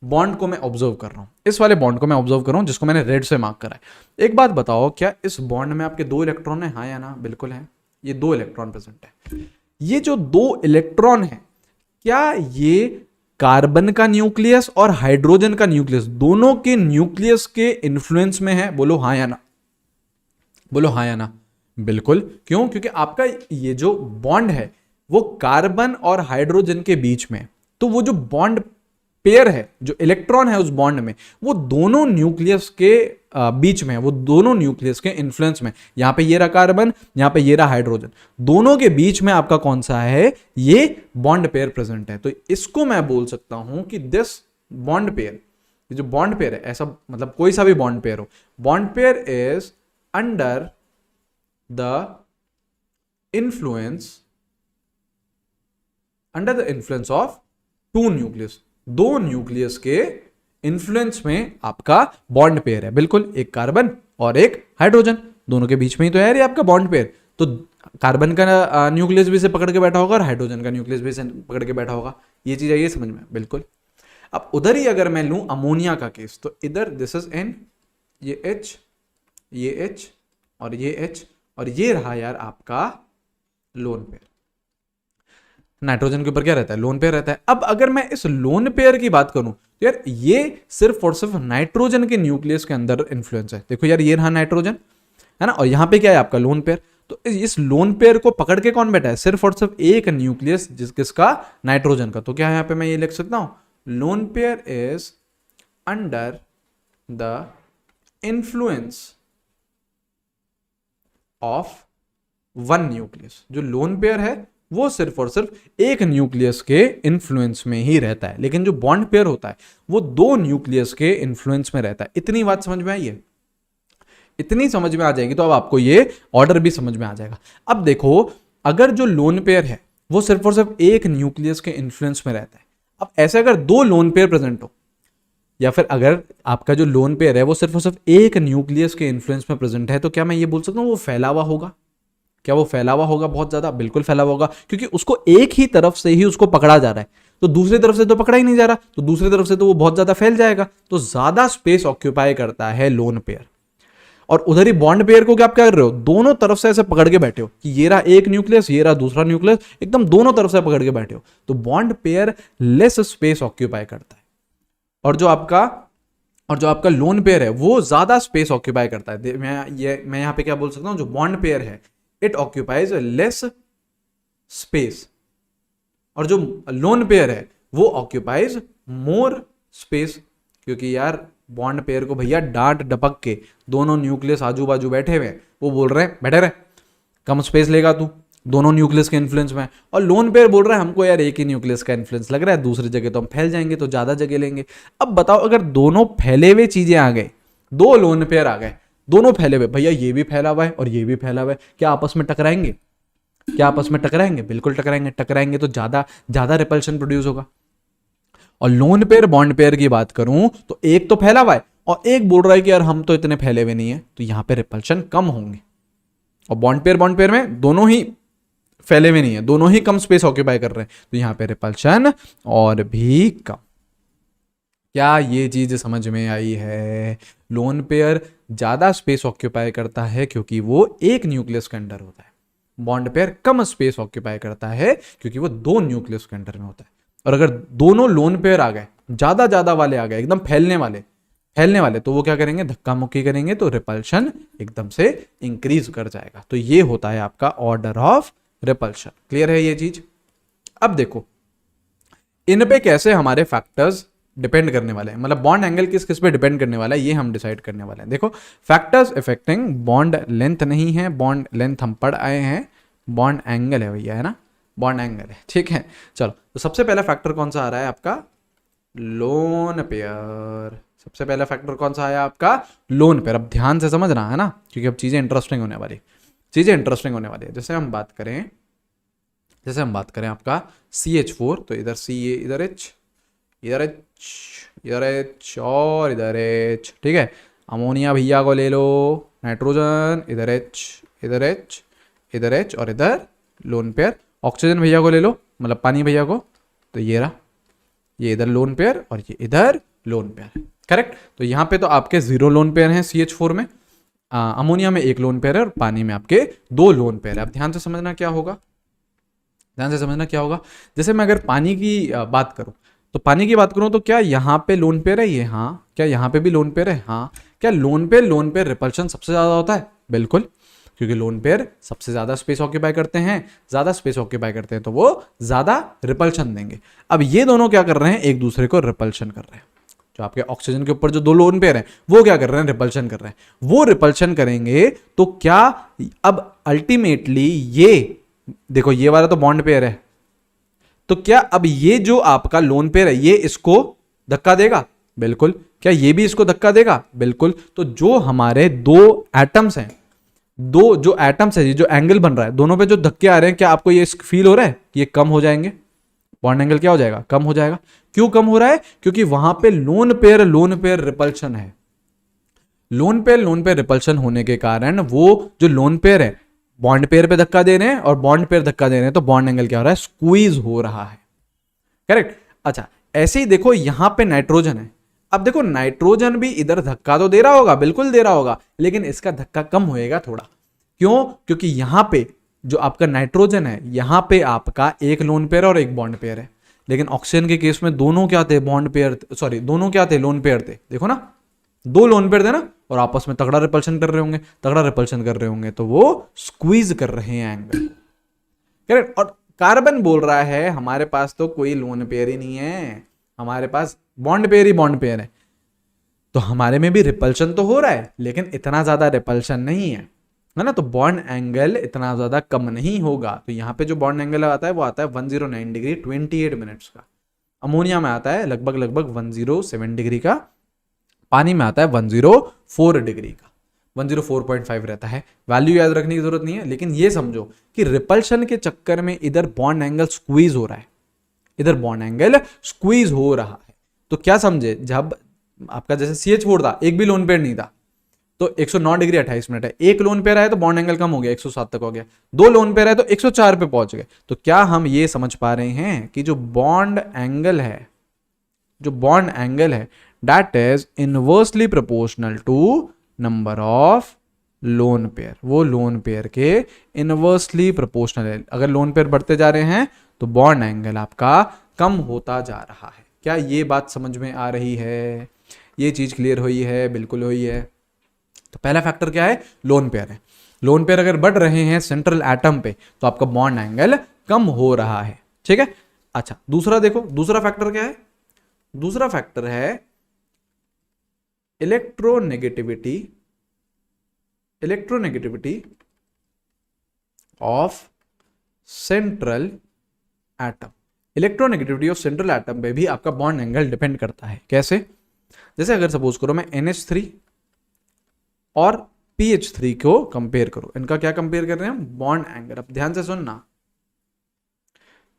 बॉन्ड को मैं ऑब्जर्व कर रहा हूं, इस वाले बॉन्ड को मैं ऑब्जर्व कर रहा हूं जिसको मैंने रेड से मार्क करा है। एक बात बताओ, क्या इस बॉन्ड में आपके दो इलेक्ट्रॉन है? हाँ या ना? बिल्कुल है, ये दो इलेक्ट्रॉन प्रेजेंट है। ये जो दो इलेक्ट्रॉन है, क्या ये कार्बन का न्यूक्लियस और हाइड्रोजन का न्यूक्लियस दोनों के न्यूक्लियस के इन्फ्लुएंस में है? बोलो हाँ या ना, बोलो हाँ या ना। बिल्कुल। क्यों? क्योंकि आपका ये जो बॉन्ड है वो कार्बन और हाइड्रोजन के बीच में, तो वो जो बॉन्ड पेयर है, जो इलेक्ट्रॉन है उस बॉन्ड में, वो दोनों न्यूक्लियस के बीच में है, वो दोनों न्यूक्लियस के इन्फ्लुएंस में, यहां पे ये रहा कार्बन, यहां पे ये रहा हाइड्रोजन, दोनों के बीच में आपका कौन सा है, ये बॉन्ड पेयर प्रेजेंट है। तो इसको मैं बोल सकता हूं कि दिस बॉन्ड पेयर, ये जो बॉन्ड पेयर है, ऐसा मतलब कोई सा भी बॉन्ड पेयर हो, bond pair is under the influence of two nucleus, दो न्यूक्लियस के इन्फ्लुएंस में आपका बॉन्ड पेयर है। बिल्कुल, एक कार्बन और एक हाइड्रोजन, दोनों के बीच में ही तो है ये आपका बॉन्ड पेयर। तो कार्बन का न्यूक्लियस भी से पकड़ के बैठा होगा और हाइड्रोजन का न्यूक्लियस भी से पकड़ के बैठा होगा। ये चीज आइए समझ में। बिल्कुल। अब उधर ही अगर मैं लूं अमोनिया का केस, तो इधर दिस इज N, ये H, ये H और ये H, और ये रहा यार आपका लोन पेयर। नाइट्रोजन के ऊपर क्या रहता है, लोन पेयर रहता है। अब अगर मैं इस लोन पेयर की बात करूं तो यार ये सिर्फ और सिर्फ नाइट्रोजन के न्यूक्लियस के अंदर इन्फ्लुएंस है। देखो यार, ये रहा नाइट्रोजन, है ना, और यहां पे क्या है आपका लोन पेयर। तो इस लोन पेयर को पकड़ के कौन बैठा है, सिर्फ और सिर्फ एक न्यूक्लियस, किसका, नाइट्रोजन का। तो क्या यहां पे मैं ये लिख सकता हूं, lone pair is under the influence of one nucleus. जो लोन पेयर है वो सिर्फ और सिर्फ एक न्यूक्लियस के इन्फ्लुएंस में ही रहता है, लेकिन जो बॉन्ड पेयर होता है वो दो न्यूक्लियस के इन्फ्लुएंस में रहता है। इतनी बात समझ में आई है, इतनी समझ में आ जाएगी तो अब आपको ये ऑर्डर भी समझ में आ जाएगा। अब देखो, अगर जो लोन पेयर है वो सिर्फ और सिर्फ एक न्यूक्लियस के इन्फ्लुएंस में रहता है, अब ऐसे अगर दो लोन पेयर प्रेजेंट हो, या फिर अगर आपका जो लोन पेयर है वो सिर्फ और सिर्फ एक न्यूक्लियस के इन्फ्लुएंस में प्रेजेंट है, तो क्या मैं ये बोल सकता हूँ वो फैला हुआ होगा? क्या वो फैला हुआ होगा? बहुत ज्यादा, बिल्कुल फैला हुआ होगा, क्योंकि उसको एक ही तरफ से ही उसको पकड़ा जा रहा है, तो दूसरी तरफ से तो पकड़ा ही नहीं जा रहा, तो दूसरी तरफ से तो वो बहुत ज्यादा फैल जाएगा। तो ज्यादा स्पेस ऑक्यूपाई करता है लोन पेयर। और उधर ही बॉन्ड पेयर को क्या आप क्या कर रहे हो, दोनों तरफ से ऐसे पकड़ के बैठे हो कि ये रहा एक न्यूक्लियस, ये रहा दूसरा न्यूक्लियस, एकदम दोनों तरफ से पकड़ के बैठे हो, तो bond pair less space occupy करता है। और जो आपका लोन पेयर है वो ज्यादा स्पेस ऑक्यूपाई करता है। मैं यहां पे क्या बोल सकता हूं, जो बॉन्ड पेयर है इट ऑक्यूपाइज लेस स्पेस, और जो लोन पेयर है वो ऑक्यूपाइज मोर स्पेस। क्योंकि यार बॉन्ड पेयर को भैया डांट डपक के दोनों न्यूक्लियस आजू बाजू बैठे हुए, वो बोल रहे हैं बैठे रहे, कम स्पेस लेगा तू, दोनों न्यूक्लियस के इन्फ्लुएंस में। और लोन पेयर बोल रहा है हमको यार एक ही न्यूक्लियस का इन्फ्लुएंस लग रहा है, दूसरी जगह तो हम फैल जाएंगे, तो ज्यादा जगह लेंगे। अब बताओ, अगर दोनों फैले हुए चीजें आ गए, दो लोन पेयर आ गए, दोनों फैले हुए, भैया ये भी फैला हुआ है और ये भी फैला हुआ है, क्या आपस में टकराएंगे? क्या आपस में टकराएंगे? बिल्कुल टकराएंगे। टकराएंगे तो ज्यादा रिपल्शन प्रोड्यूस होगा। और लोन पेयर बॉन्ड पेयर की बात करूं तो एक तो फैला हुआ है और एक बोल रहा है कि यार हम तो इतने फैले हुए नहीं है, तो यहां पे रिपल्शन कम होंगे। और बॉन्ड पेयर में दोनों ही फैले हुए नहीं है, दोनों ही कम स्पेस ऑक्यूपाई कर रहे हैं, तो यहां पे रिपल्शन और भी कम। क्या ये चीज समझ में आई है? लोन पेयर ज्यादा स्पेस ऑक्यूपाई करता है क्योंकि वो एक न्यूक्लियस के अंडर होता है, बॉन्ड पेयर कम स्पेस ऑक्यूपाई करता है क्योंकि वो दो न्यूक्लियस के अंडर में होता है। और अगर दोनों लोन पेयर आ गए, ज्यादा वाले आ गए, एकदम फैलने वाले, तो वो क्या करेंगे, धक्का मुक्की करेंगे, तो रिपल्शन एकदम से इंक्रीज कर जाएगा। तो ये होता है आपका ऑर्डर ऑफ रिपल्शन। क्लियर है ये चीज? अब देखो इन पे कैसे हमारे फैक्टर्स डिपेंड करने वाले हैं, मतलब बॉन्ड एंगल किस किस पे डिपेंड करने वाला है ये हम डिसाइड करने वाले हैं। देखो, फैक्टर्स इफेक्टिंग बॉन्ड लेंथ नहीं है, बॉन्ड लेंथ हम पढ़ आए हैं, बॉन्ड एंगल है भैया, है ना, बॉन्ड एंगल है, ठीक है। चलो, तो सबसे पहला फैक्टर कौन सा आ रहा है आपका, लोन पेयर। सबसे पहला फैक्टर कौन सा आया आपका, लोन पेयर। अब ध्यान से समझना है ना, क्योंकि अब चीजें इंटरेस्टिंग होने वाली है। जैसे हम बात करें आपका CH4, तो इधर C, इधर H, इधर H और इधर H, ठीक है। अमोनिया भैया को ले लो, नाइट्रोजन, इधर H और इधर लोन पेयर। ऑक्सीजन भैया को ले लो, मतलब पानी भैया को, तो ये रहा, ये इधर लोन पेयर और ये इधर लोन पेयर, करेक्ट। तो यहाँ पे तो आपके 0 लोन पेयर हैं CH4 में, अमोनिया में 1 लोन पेयर है और पानी में आपके 2 लोन पेयर है। अब ध्यान से समझना क्या होगा, जैसे मैं अगर पानी की बात करूं तो क्या यहाँ पे लोन पेयर है ये, हाँ। क्या यहाँ पे भी लोन पेयर है, हाँ। क्या लोन पेयर रिपल्शन सबसे ज्यादा होता है? बिल्कुल, क्योंकि लोन पेयर सबसे ज्यादा स्पेस ऑक्यूपाई करते हैं, ज्यादा स्पेस ऑक्यूपाई करते हैं तो वो ज्यादा रिपल्शन देंगे। अब ये दोनों क्या कर रहे हैं, एक दूसरे को रिपल्शन कर रहे हैं। जो आपके ऑक्सीजन के ऊपर जो दो लोन पेयर हैं वो क्या कर रहे हैं, रिपल्शन कर रहे हैं। वो रिपल्शन करेंगे तो क्या अब अल्टीमेटली ये देखो, ये वाला तो बॉन्ड पेयर है, तो क्या अब ये जो आपका लोन पेयर है ये इसको धक्का देगा? बिल्कुल। क्या ये भी इसको धक्का देगा? बिल्कुल। तो जो हमारे दो एटम्स हैं, दो जो एटम्स है, जो एंगल बन रहा है, दोनों पे जो धक्के आ रहे हैं, क्या आपको ये फील हो रहा है कि ये कम हो जाएंगे? बॉन्ड एंगल क्या हो जाएगा? कम हो जाएगा। क्यों कम हो रहा है? क्योंकि वहां पे लोन पेयर रिपल्शन है। लोन पेयर रिपल्शन होने के कारण वो जो लोन पेयर है बॉन्ड पेयर पे धक्का दे रहे हैं और बॉन्ड पेयर धक्का दे रहे हैं, तो बॉन्ड एंगल क्या हो रहा है? स्क्वीज हो रहा है। करेक्ट। अच्छा, ऐसे ही देखो यहां पे नाइट्रोजन है। अब देखो नाइट्रोजन भी इधर धक्का तो दे रहा होगा, बिल्कुल दे रहा होगा, लेकिन इसका धक्का कम होएगा थोड़ा। क्यों? क्योंकि यहां पे जो आपका नाइट्रोजन है, यहां पे आपका एक लोन पेयर और एक बॉन्ड पेयर है। लेकिन ऑक्सीजन के केस में दोनों क्या थे? बॉन्ड पेयर, सॉरी दोनों क्या थे? लोन पेयर थे। देखो ना, दो लोन पेयर थे ना, और आपस में तगड़ा रिपल्शन कर रहे होंगे, तगड़ा रिपल्शन कर रहे होंगे, तो वो स्क्वीज कर रहे हैं एंगल। करेक्ट। और कार्बन बोल रहा है हमारे पास तो कोई लोन पेयर ही नहीं है, हमारे पास बॉन्ड पेयर ही बॉन्ड पेयर है। तो हमारे में भी रिपल्शन तो हो रहा है, लेकिन इतना ज्यादा रिपल्शन नहीं है ना, तो बॉन्ड एंगल इतना ज्यादा कम नहीं होगा। तो यहाँ पे जो बॉन्ड एंगल आता है वो आता है 109 डिग्री 28 मिनट्स का। अमोनिया में आता है लगभग 107 डिग्री का। पानी में आता है 104 डिग्री का। 104.5 रहता है। वैल्यू याद रखने की जरूरत नहीं है, लेकिन ये समझो कि रिपल्शन के चक्कर में इधर बॉन्ड एंगल स्क्वीज हो रहा है, इधर बॉन्ड एंगल स्क्वीज हो रहा है। तो क्या समझे, जब आपका जैसे CH4 था, एक भी लोन पेयर नहीं था, तो 109 डिग्री 28 मिनट है। एक लोन पेयर आया तो बॉन्ड एंगल कम हो गया, 107 तक हो गया। दो लोन पेयर आए तो 104 पे पहुंच गए। तो क्या हम ये समझ पा रहे हैं कि जो बॉन्ड एंगल है, जो बॉन्ड एंगल है, that is inversely proportional to number of lone pair. वो लोन पेयर के इनवर्सली प्रोपोर्शनल है। अगर लोन पेयर बढ़ते जा रहे हैं तो बॉन्ड एंगल आपका कम होता जा रहा है। क्या ये बात समझ में आ रही है? ये चीज क्लियर हुई है? बिल्कुल हुई है। तो पहला फैक्टर क्या है? लोन पेयर है। लोन पेयर अगर बढ़ रहे हैं सेंट्रल एटम पे तो आपका बॉन्ड एंगल कम हो रहा है। ठीक है। अच्छा, दूसरा देखो, दूसरा फैक्टर क्या है? दूसरा फैक्टर है electronegativity of central atom. Electronegativity of central atom पे भी आपका बॉन्ड एंगल डिपेंड करता है। कैसे? जैसे अगर सपोज करो मैं NH3 और PH3 को कंपेयर करो, इनका क्या कंपेयर कर रहे हैं हम? Bond angle. अब ध्यान से सुनना,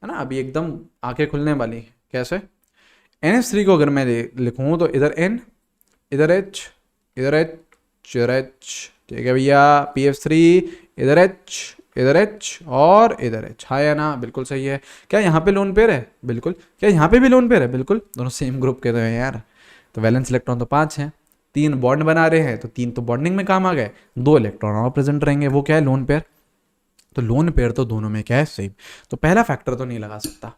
है ना, अभी एकदम आंखें खुलने वाली है। कैसे? NH3 को अगर मैं लिखूं तो इधर N, इधर H, इधर H, इधर H, ठीक है भैया। PH3 इधर H, इधर H और इधर H। हाँ या ना? बिल्कुल सही है। क्या यहाँ पे लोन पेयर है? बिल्कुल। क्या यहाँ पे भी लोन पेयर है? बिल्कुल। दोनों सेम ग्रुप के तो हैं यार। तो वैलेंस इलेक्ट्रॉन तो 5 हैं, 3 बॉन्ड बना रहे हैं, तो 3 तो बॉन्डिंग में काम आ गए, 2 इलेक्ट्रॉन और प्रेजेंट रहेंगे। वो क्या है? Lone pair. तो लोन पेयर तो दोनों में क्या है? सेम। तो पहला फैक्टर तो नहीं लगा सकता।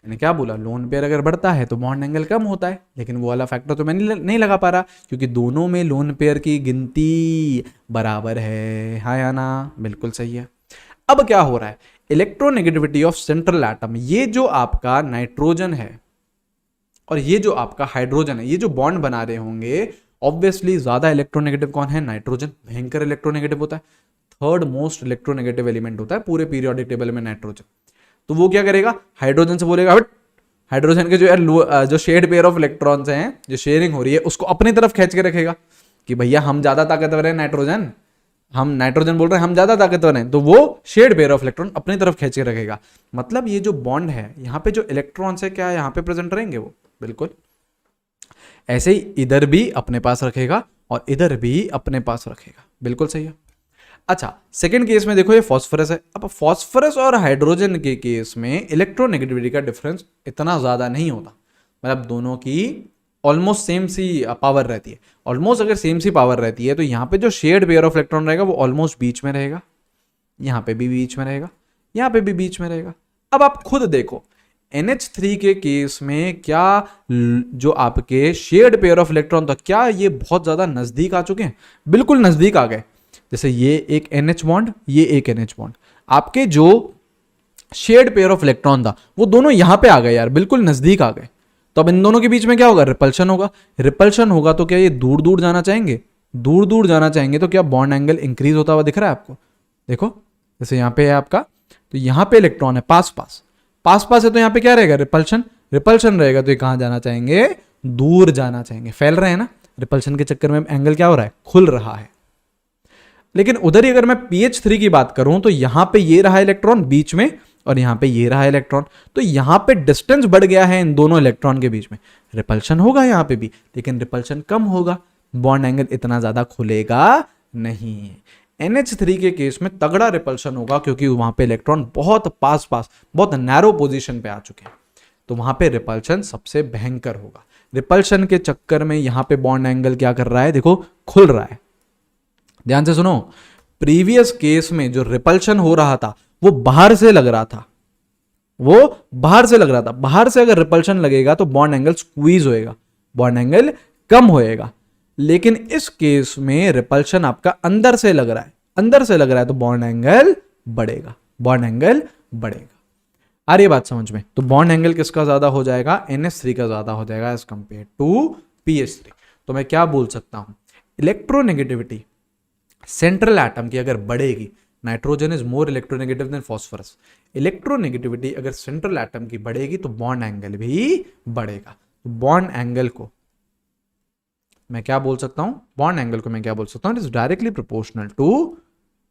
मैंने क्या बोला? लोन पेयर अगर बढ़ता है तो बॉन्ड एंगल कम होता है, लेकिन वो वाला फैक्टर तो मैं नहीं लगा पा रहा, क्योंकि दोनों में लोन पेयर की गिनती बराबर है। हाँ या ना? बिल्कुल सही है। अब क्या हो रहा है? इलेक्ट्रोनेगेटिविटी ऑफ सेंट्रल एटम, ये जो आपका नाइट्रोजन है और ये जो आपका हाइड्रोजन है, ये जो बॉन्ड बना रहे होंगे, ऑब्वियसली ज्यादा इलेक्ट्रोनेगेटिव कौन है? नाइट्रोजन। भयंकर इलेक्ट्रोनेगेटिव होता है, थर्ड मोस्ट इलेक्ट्रोनेगेटिव एलिमेंट होता है पूरे पीरियोडिक टेबल में नाइट्रोजन। तो वो क्या करेगा? हाइड्रोजन से बोलेगा हट, हाइड्रोजन के जो शेड पेयर ऑफ इलेक्ट्रॉन्स हैं, जो शेयरिंग हो रही है, उसको अपनी तरफ खींच के रखेगा कि भैया हम ज्यादा ताकतवर है, नाइट्रोजन, हम नाइट्रोजन बोल रहे हैं हम ज्यादा ताकतवर हैं, तो वो शेड पेयर ऑफ इलेक्ट्रॉन अपनी तरफ खींच के रखेगा। मतलब ये जो बॉन्ड है, यहाँ पे जो इलेक्ट्रॉन्स है, क्या यहाँ पे प्रेजेंट रहेंगे? वो बिल्कुल। ऐसे ही इधर भी अपने पास रखेगा और इधर भी अपने पास रखेगा। बिल्कुल सही है। अच्छा, सेकंड केस में देखो, ये फॉस्फोरस है। अब फॉस्फोरस और हाइड्रोजन के केस में इलेक्ट्रोनेगेटिविटी का डिफरेंस इतना ज्यादा नहीं होता, मतलब दोनों की ऑलमोस्ट सेम सी पावर रहती है। ऑलमोस्ट अगर सेम सी पावर रहती है तो यहाँ पे जो शेयर्ड पेयर ऑफ इलेक्ट्रॉन रहेगा वो ऑलमोस्ट बीच में रहेगा, यहाँ पे भी बीच में रहेगा, यहाँ पे भी बीच में रहेगा। अब आप खुद देखो NH3 के केस में क्या जो आपके शेयर्ड पेयर ऑफ इलेक्ट्रॉन था, क्या ये बहुत ज्यादा नजदीक आ चुके हैं? बिल्कुल नजदीक आ गए। जैसे ये एक NH बॉन्ड, ये एक NH बॉन्ड, आपके जो शेयर्ड पेयर ऑफ इलेक्ट्रॉन था वो दोनों यहां पे आ गए यार, बिल्कुल नजदीक आ गए। तो अब इन दोनों के बीच में क्या होगा, रिपल्शन होगा। रिपल्शन होगा तो क्या ये दूर दूर जाना चाहेंगे, दूर दूर जाना चाहेंगे तो क्या बॉन्ड एंगल इंक्रीज होता हुआ दिख रहा है आपको? देखो जैसे यहाँ पे है आपका, तो यहाँ पे इलेक्ट्रॉन है पास पास, पास पास है तो यहाँ पे क्या रहेगा, रिपल्शन। रिपल्शन रहेगा तो ये कहाँ जाना चाहेंगे, दूर जाना चाहेंगे। फैल रहे हैं ना, रिपल्शन के चक्कर में एंगल क्या हो रहा है, खुल रहा है। लेकिन उधर ही अगर मैं pH3 की बात करूं तो यहां पे ये रहा इलेक्ट्रॉन बीच में और यहां पे ये रहा इलेक्ट्रॉन, तो यहां पे डिस्टेंस बढ़ गया है इन दोनों इलेक्ट्रॉन के बीच में। रिपल्शन होगा यहां पे भी, लेकिन रिपल्शन कम होगा, बॉन्ड एंगल इतना ज्यादा खुलेगा नहीं। NH3 के केस में तगड़ा रिपल्शन होगा क्योंकि वहां पे इलेक्ट्रॉन बहुत पास पास, बहुत नैरो पोजीशन पे आ चुके हैं, तो वहां पे रिपल्शन सबसे भयंकर होगा। रिपल्शन के चक्कर में यहां पे बॉन्ड एंगल क्या कर रहा है, देखो खुल रहा है। ध्यान से सुनो, प्रीवियस केस में जो रिपल्शन हो रहा था वो बाहर से लग रहा था, वो बाहर से लग रहा था। बाहर से अगर रिपल्शन लगेगा तो बॉन्ड एंगल स्क्वीज होएगा, बॉन्ड एंगल कम होएगा। लेकिन इस केस में रिपल्शन आपका अंदर से लग रहा है, अंदर से लग रहा है तो बॉन्ड एंगल बढ़ेगा, बॉन्ड एंगल बढ़ेगा। आ रही बात समझ में? तो बॉन्ड एंगल किसका ज्यादा हो जाएगा, NH3 का ज्यादा हो जाएगा एज कंपेयर टू PH3। तो मैं क्या बोल सकता हूं, इलेक्ट्रोनेगेटिविटी सेंट्रल एटम की अगर बढ़ेगी, nitrogen is more electronegative than phosphorus, electronegativity अगर सेंट्रल एटम की बढ़ेगी तो बॉन्ड एंगल भी बढ़ेगा। तो बॉन्ड एंगल को मैं क्या बोल सकता हूं, बॉन्ड एंगल को मैं क्या बोल सकता हूं, it is directly proportional to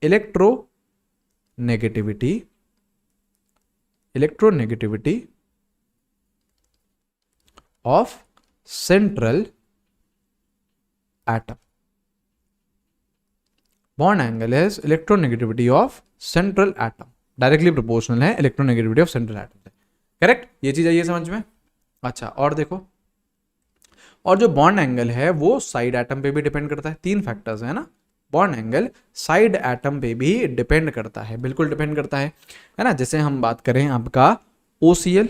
electronegativity, electronegativity of central atom. Bond angle is electronegativity of central atom, directly proportional है इलेक्ट्रोनेगेटिविटी ऑफ सेंट्रल एटम से। करेक्ट, ये चीज आइए समझ में। अच्छा और देखो, और जो बॉन्ड एंगल है वो साइड एटम पे भी डिपेंड करता है। तीन फैक्टर्स है ना, बॉन्ड एंगल साइड एटम पे भी डिपेंड करता है, बिल्कुल डिपेंड करता है ना। जैसे हम बात करें आपका OCl,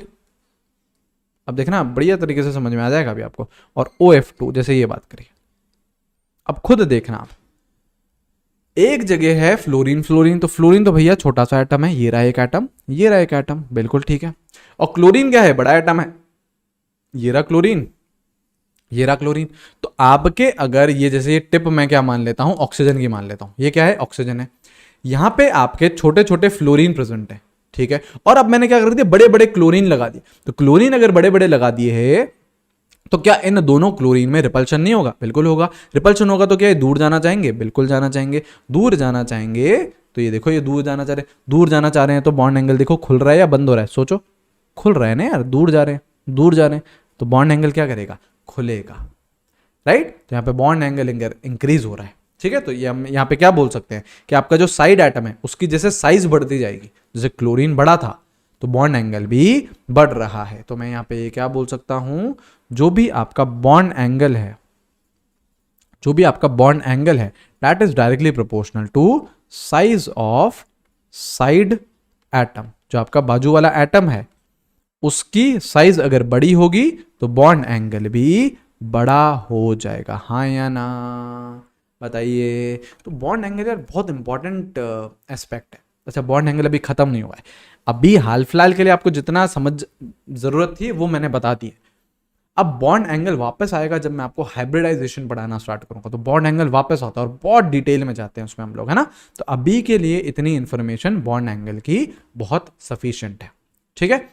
अब देखना बढ़िया तरीके से समझ में आ जाएगा अभी आपको, और OF2 जैसे ये बात करें, अब खुद देखना आप, एक जगह है फ्लोरीन, फ्लोरीन तो भैया छोटा सा एटम है, ये रहा एक एटम, ये रहा एक एटम, बिल्कुल ठीक है। और क्लोरीन क्या है, बड़ा एटम है, ये रहा क्लोरीन, ये रहा क्लोरीन। तो आपके अगर ये जैसे ये टिप मैं क्या मान लेता हूं, ऑक्सीजन की मान लेता हूं, ये क्या है, ऑक्सीजन है। यहां पे आपके छोटे छोटे फ्लोरीन प्रेजेंट है, ठीक है। और अब मैंने क्या कर दिया, बड़े बड़े क्लोरीन लगा दिए। तो क्लोरीन अगर बड़े बड़े लगा दिए है तो क्या इन दोनों क्लोरीन में रिपल्शन नहीं होगा, बिल्कुल होगा। रिपल्शन होगा तो क्या ये दूर जाना चाहेंगे, बिल्कुल जाना चाहेंगे। दूर जाना चाहेंगे तो ये देखो, ये दूर जाना चाह रहे हैं, दूर जाना चाह रहे हैं तो बॉन्ड एंगल देखो खुल रहा है या बंद हो रहा है, सोचो। खुल रहा है ना यार, दूर जा रहे हैं, दूर जा रहे हैं, तो बॉन्ड एंगल क्या करेगा, खुलेगा, राइट। तो यहाँ पे बॉन्ड एंगल इंक्रीज हो रहा है, ठीक है। तो ये हम यहाँ पे क्या बोल सकते हैं कि आपका जो साइड एटम है उसकी जैसे साइज बढ़ती जाएगी, जैसे क्लोरीन बढ़ा था तो बॉन्ड एंगल भी बढ़ रहा है। तो मैं यहाँ पे ये क्या बोल सकता हूं, जो भी आपका बॉन्ड एंगल है, जो भी आपका बॉन्ड एंगल है, that is directly proportional to size of side atom. जो आपका बाजू वाला एटम है उसकी साइज अगर बड़ी होगी तो बॉन्ड एंगल भी बड़ा हो जाएगा, हाँ या ना, बताइए। तो बॉन्ड एंगल यार बहुत इंपॉर्टेंट एस्पेक्ट है। अच्छा, बॉन्ड एंगल अभी खत्म नहीं हुआ है, अभी हाल फिलहाल के लिए आपको जितना समझ जरूरत थी वो मैंने बता दी है। अब बॉन्ड एंगल वापस आएगा जब मैं आपको हाइब्रिडाइजेशन पढ़ाना स्टार्ट करूंगा, तो बॉन्ड एंगल वापस आता है और बहुत डिटेल में जाते हैं उसमें हम लोग, है ना। तो अभी के लिए इतनी इंफॉर्मेशन बॉन्ड एंगल की बहुत सफिशिएंट है, ठीक है।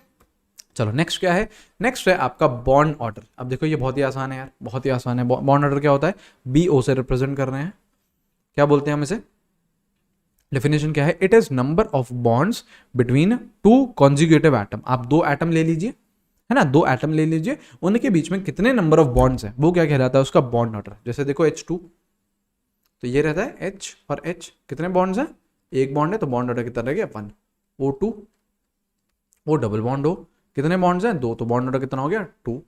चलो नेक्स्ट क्या है, नेक्स्ट है आपका बॉन्ड ऑर्डर। अब देखो ये बहुत ही आसान है यार, बहुत ही आसान है। बॉन्ड ऑर्डर क्या होता है, BO से रिप्रेजेंट कर रहे हैं, क्या बोलते हैं हम इसे, डेफिनेशन क्या है, it is number of bonds between two conjugative atom. आप दो एटम ले लीजिए, है ना, दो एटम ले लीजिए, उनके बीच में कितने नंबर ऑफ बॉन्ड्स हैं वो क्या कहलाता है, उसका बॉन्ड ऑर्डर। जैसे देखो H2, तो ये रहता है H और H, कितने बॉन्ड्स हैं, एक बॉन्ड है, तो बॉन्ड ऑर्डर कितना रह गया 1। O2, वो डबल बॉन्ड हो, कितने बॉन्ड्स हैं 2, तो बॉन्ड ऑर्डर कितना हो गया 2।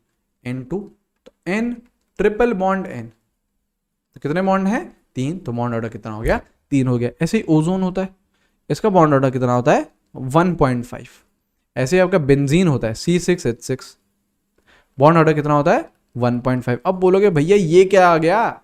N2, तो N ट्रिपल बॉन्ड N, तो कितने बॉन्ड हैं 3, तो बॉन्ड ऑर्डर कितना हो गया 3 हो गया। ऐसे ही ओजोन होता है, इसका बॉन्ड ऑर्डर कितना होता है 1.5। ऐसे ही आपका बेंजीन होता है C6H6, बॉन्ड ऑर्डर कितना होता है 1.5। अब बोलोगे भैया ये क्या आ गया,